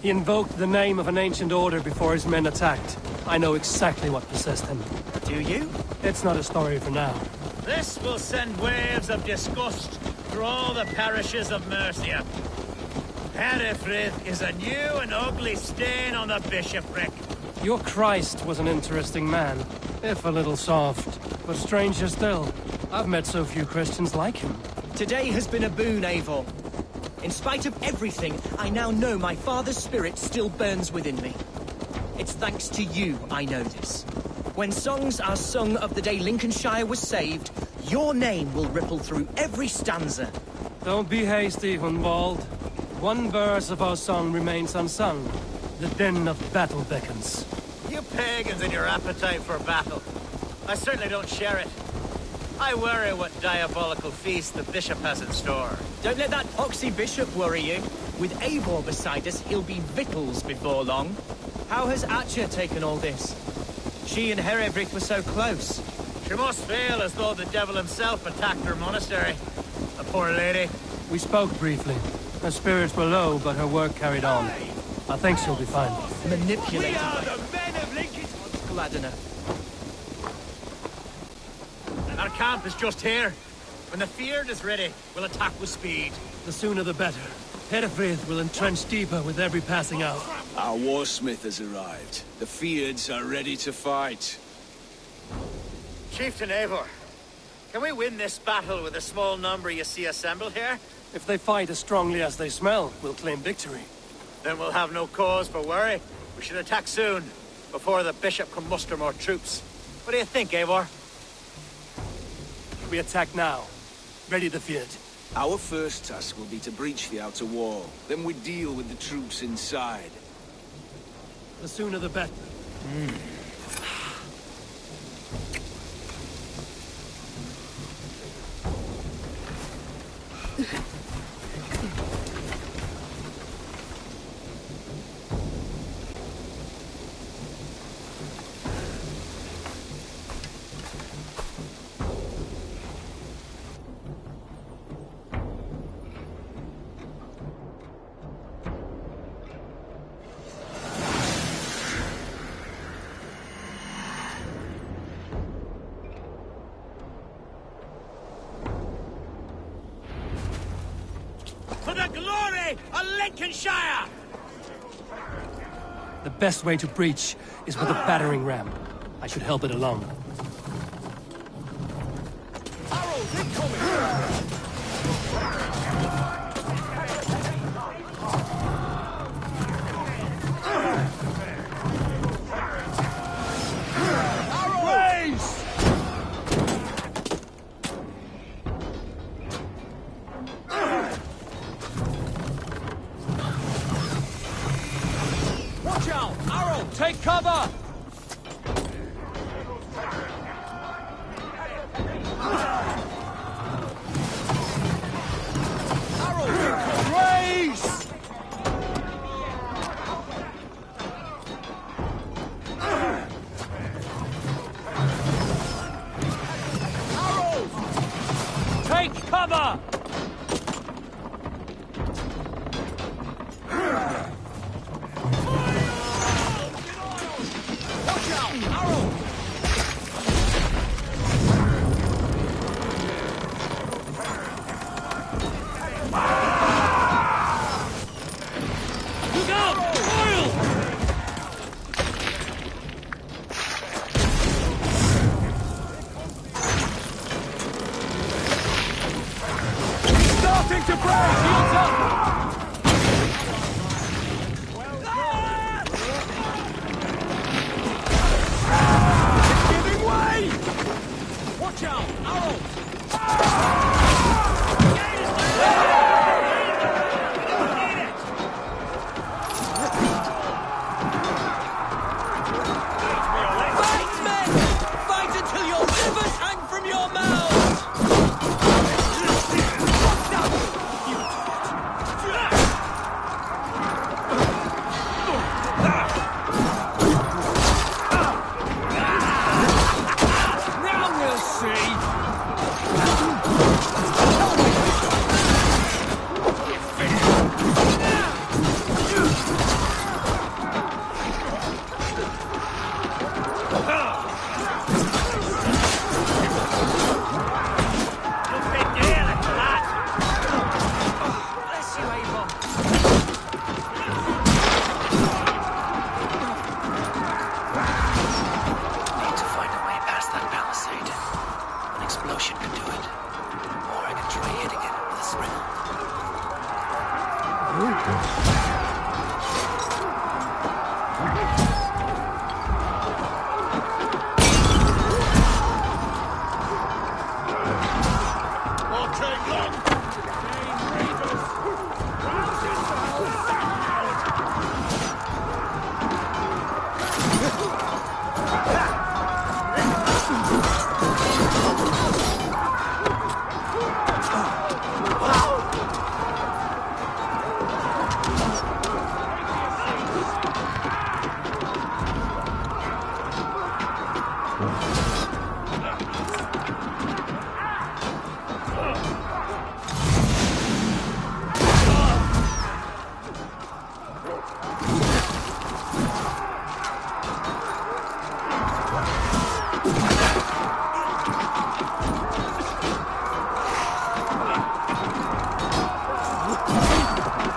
He invoked the name of an ancient order before his men attacked. I know exactly what possessed him. Do you? It's not a story for now. This will send waves of disgust through all the parishes of Mercia. Herefrith is a new and ugly stain on the bishopric. Your Christ was an interesting man, if a little soft. But stranger still, I've met so few Christians like him. Today has been a boon, Eivor. In spite of everything, I now know my father's spirit still burns within me. It's thanks to you I know this. When songs are sung of the day Lincolnshire was saved, your name will ripple through every stanza. Don't be hasty, Hunwald. One verse of our song remains unsung. The din of battle beckons. You pagans and your appetite for battle. I certainly don't share it. I worry what diabolical feast the bishop has in store. Don't let that poxy bishop worry you. With Eivor beside us, he'll be victuals before long. How has Atcha taken all this? She and Herefrith were so close. She must feel as though the devil himself attacked her monastery. The poor lady. We spoke briefly. Her spirits were low, but her work carried on. I think she'll be fine. Manipulated. We are the men of Lincoln. Glad enough. Our camp is just here. When the Fyrd is ready, we'll attack with speed. The sooner the better. Herefrith will entrench deeper with every passing out. Our warsmith has arrived. The Fyrds are ready to fight. Chieftain Eivor, can we win this battle with the small number you see assembled here? If they fight as strongly as they smell, we'll claim victory. Then we'll have no cause for worry. We should attack soon, before the bishop can muster more troops. What do you think, Eivor? We attack now. Ready the Fyrd. Our first task will be to breach the outer wall. Then we deal with the troops inside. The sooner the better. For the glory of Lincolnshire! The best way to breach is with a battering ram. I should help it along. Arrows incoming! Watch out! Arrow! Take cover! Race! Take cover! Starting to break! Shields up! It's giving way! Watch out! Arrow! Fight, men! Fight until your livers hang from your mouths! Now we'll see! Bless you, Avon. Need to find a way past that palisade. An explosion could do it. Or I could try hitting it with a spring. Won't take long.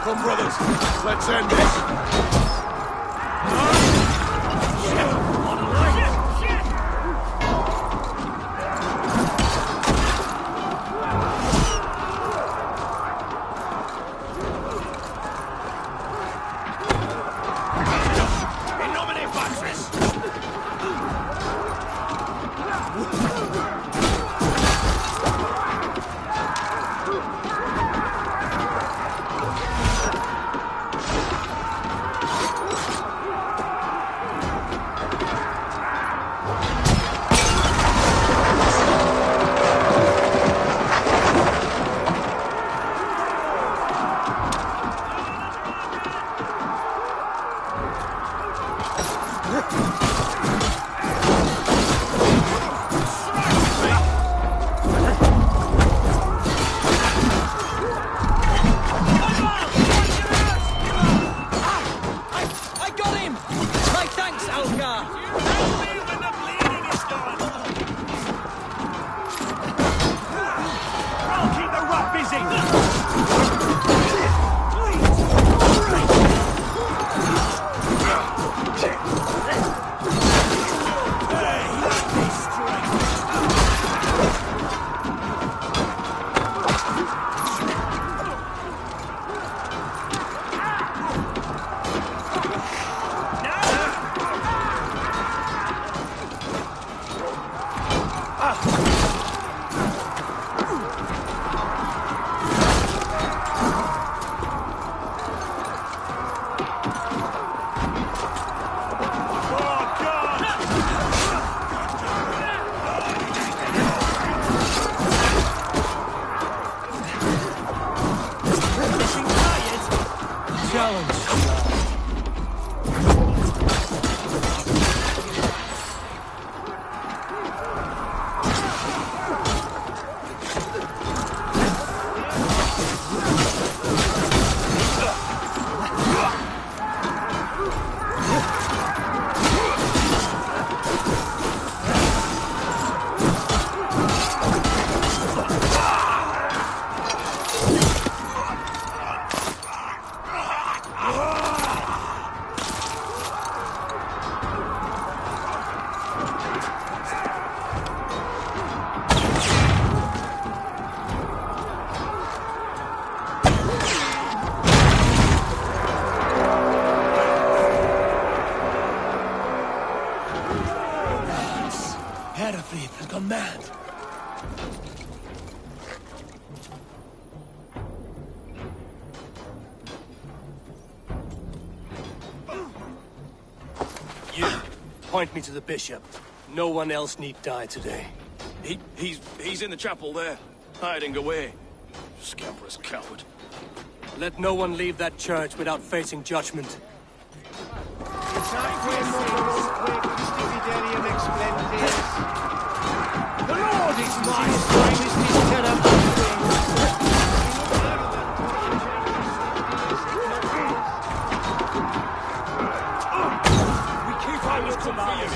Come, brothers, let's end this. In nomine Patris. I got him! My thanks, Algar! Help me when the bleeding is done! I'll keep the rat busy! Ah! point me to the bishop. No one else need die today. He's in the chapel there, hiding away. Scamperous coward. Let no one leave that church without facing judgment. The Lord is my strength, his terrible wings. We keep our commands.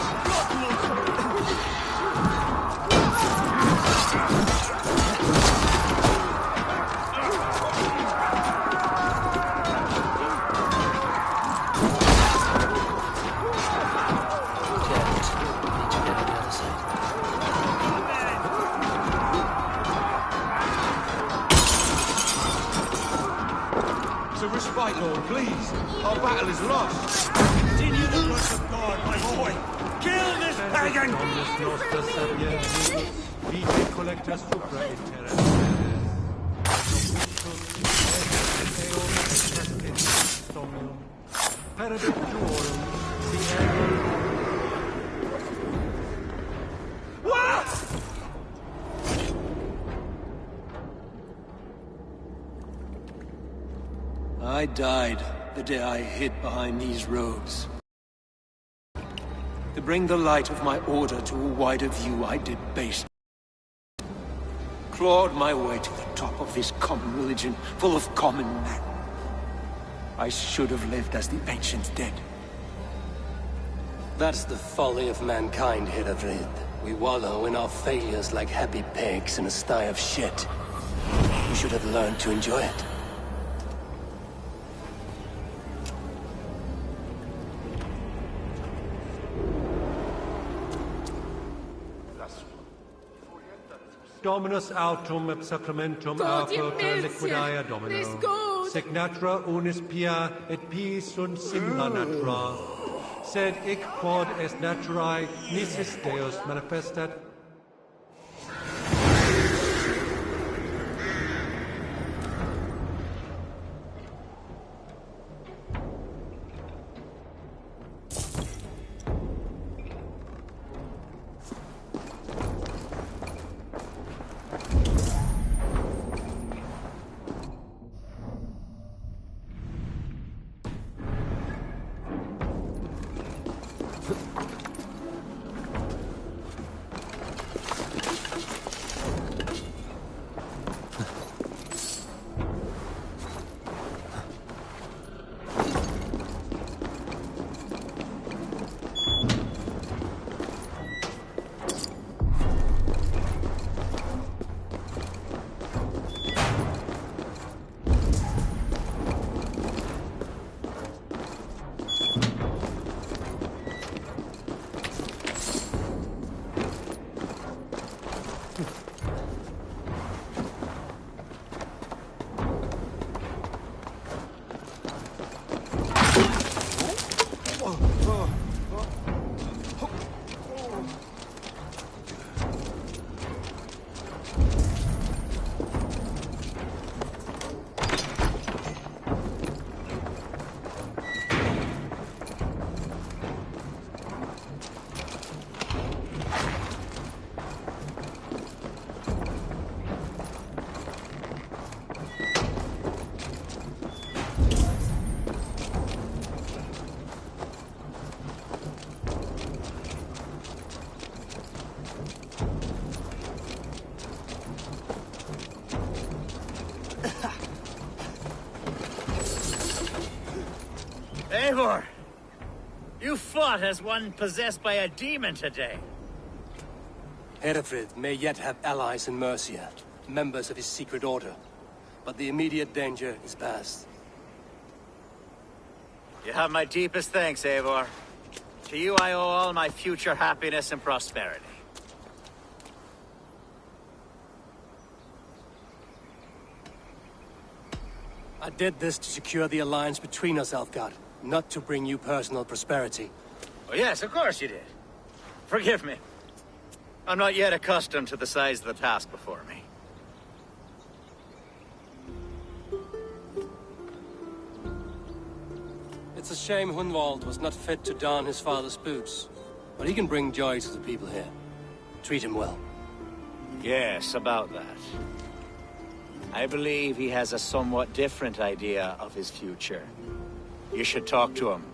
To respite, Lord, please. Our battle is lost. Continue the work of God, my boy. Kill this pagan! Dominus nostra sapientius, vitae collecta supra in terra. Somnium, perabit juorum, I died the day I hid behind these robes. To bring the light of my order to a wider view, I debased. Clawed my way to the top of this common religion, full of common men. I should have lived as the ancients did. That's the folly of mankind, Hiravrid. We wallow in our failures like happy pigs in a sty of shit. We should have learned to enjoy it. Dominus autum et sacramentum apota liquidae Domino. Signatra unis pia et pis sunt simula natura. Sed hic quod est naturae nisis Deus manifestat. Eivor! You fought as one possessed by a demon today. Herefrid may yet have allies in Mercia, members of his secret order. But the immediate danger is past. You have my deepest thanks, Eivor. To you I owe all my future happiness and prosperity. I did this to secure the alliance between us, Alfgard, not to bring you personal prosperity. Oh yes, of course you did. Forgive me. I'm not yet accustomed to the size of the task before me. It's a shame Hunwald was not fit to don his father's boots. but he can bring joy to the people here. Treat him well. Yes, about that. I believe he has a somewhat different idea of his future. You should talk to him.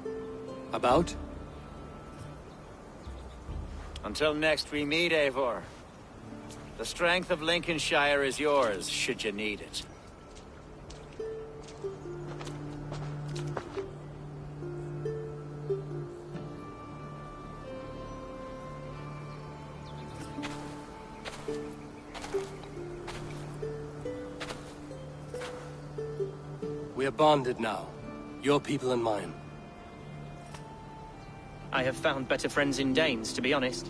About? Until next we meet, Eivor. The strength of Lincolnshire is yours, should you need it. We are bonded now. Your people and mine. I have found better friends in Danes, to be honest.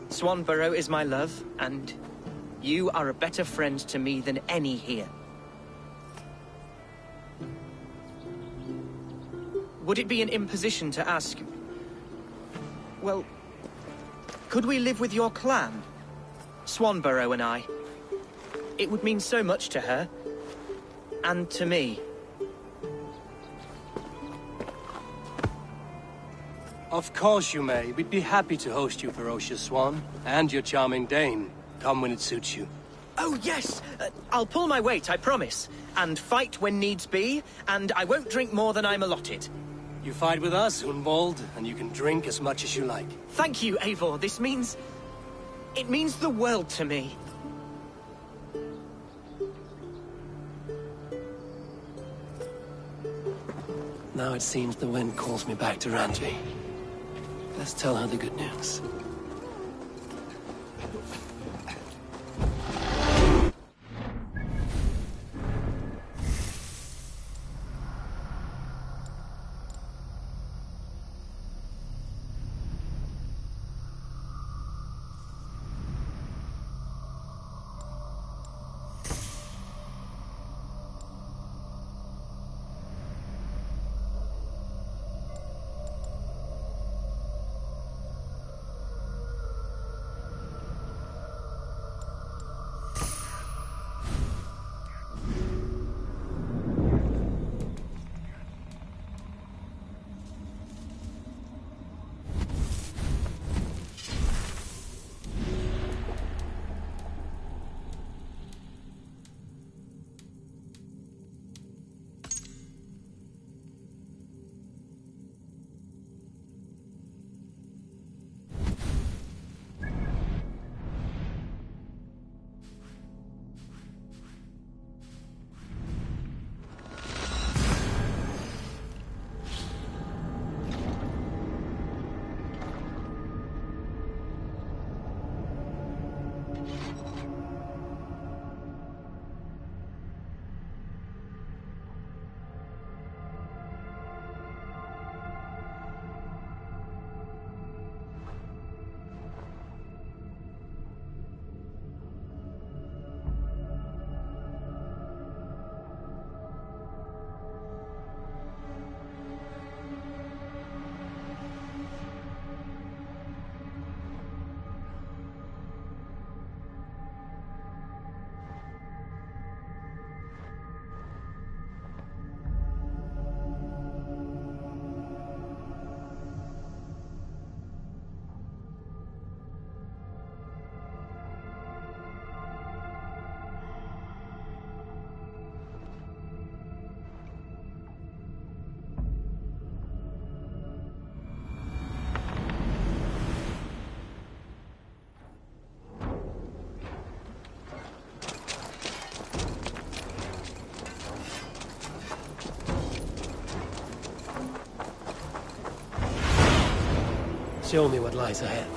Swanborough is my love, and you are a better friend to me than any here. Would it be an imposition to ask... Well, could we live with your clan? Swanborough and I. It would mean so much to her. And to me. Of course you may. We'd be happy to host you, ferocious Swan. And your charming Dane. Come when it suits you. Oh, yes! I'll pull my weight, I promise. And fight when needs be, and I won't drink more than I'm allotted. You fight with us, Hunwald, and you can drink as much as you like. Thank you, Eivor. This means... it means the world to me. Now it seems the wind calls me back to Randvi. Let's tell her the good news. Show me what lies ahead.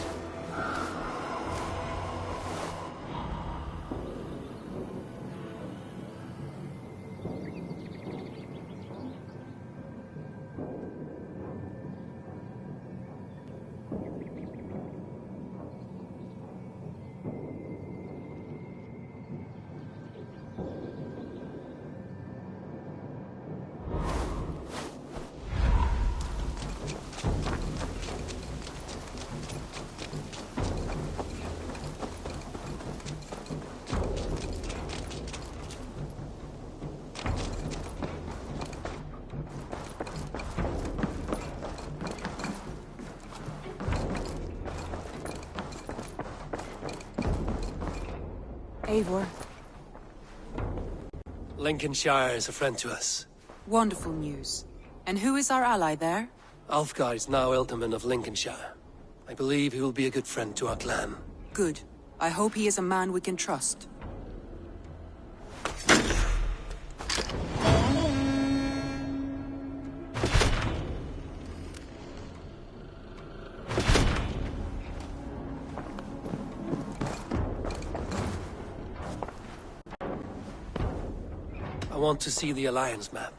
Eivor. Lincolnshire is a friend to us. Wonderful news. And who is our ally there? Alfgar is now Ealdorman of Lincolnshire. I believe he will be a good friend to our clan. Good. I hope he is a man we can trust. I want to see the Alliance map.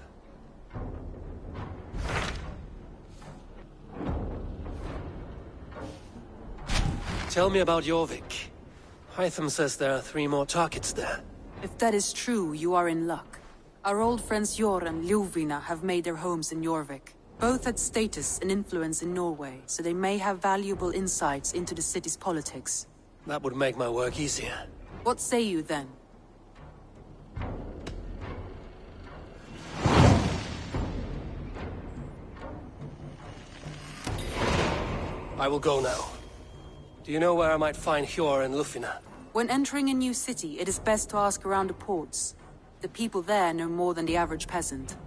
Tell me about Jorvik. Hytham says there are 3 more targets there. If that is true, you are in luck. Our old friends Jor and Ljuvina have made their homes in Jorvik. Both had status and influence in Norway, so they may have valuable insights into the city's politics. That would make my work easier. What say you then? I will go now. Do you know where I might find Hjor and Lufina? When entering a new city, it is best to ask around the ports. The people there know more than the average peasant.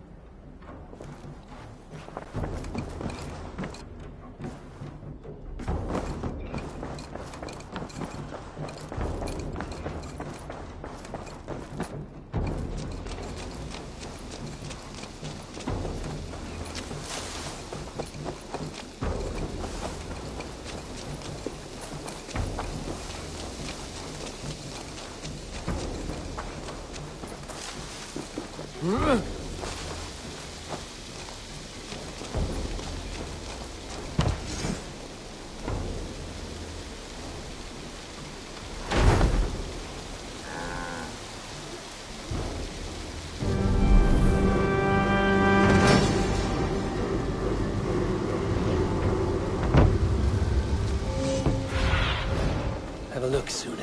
Have a look soon.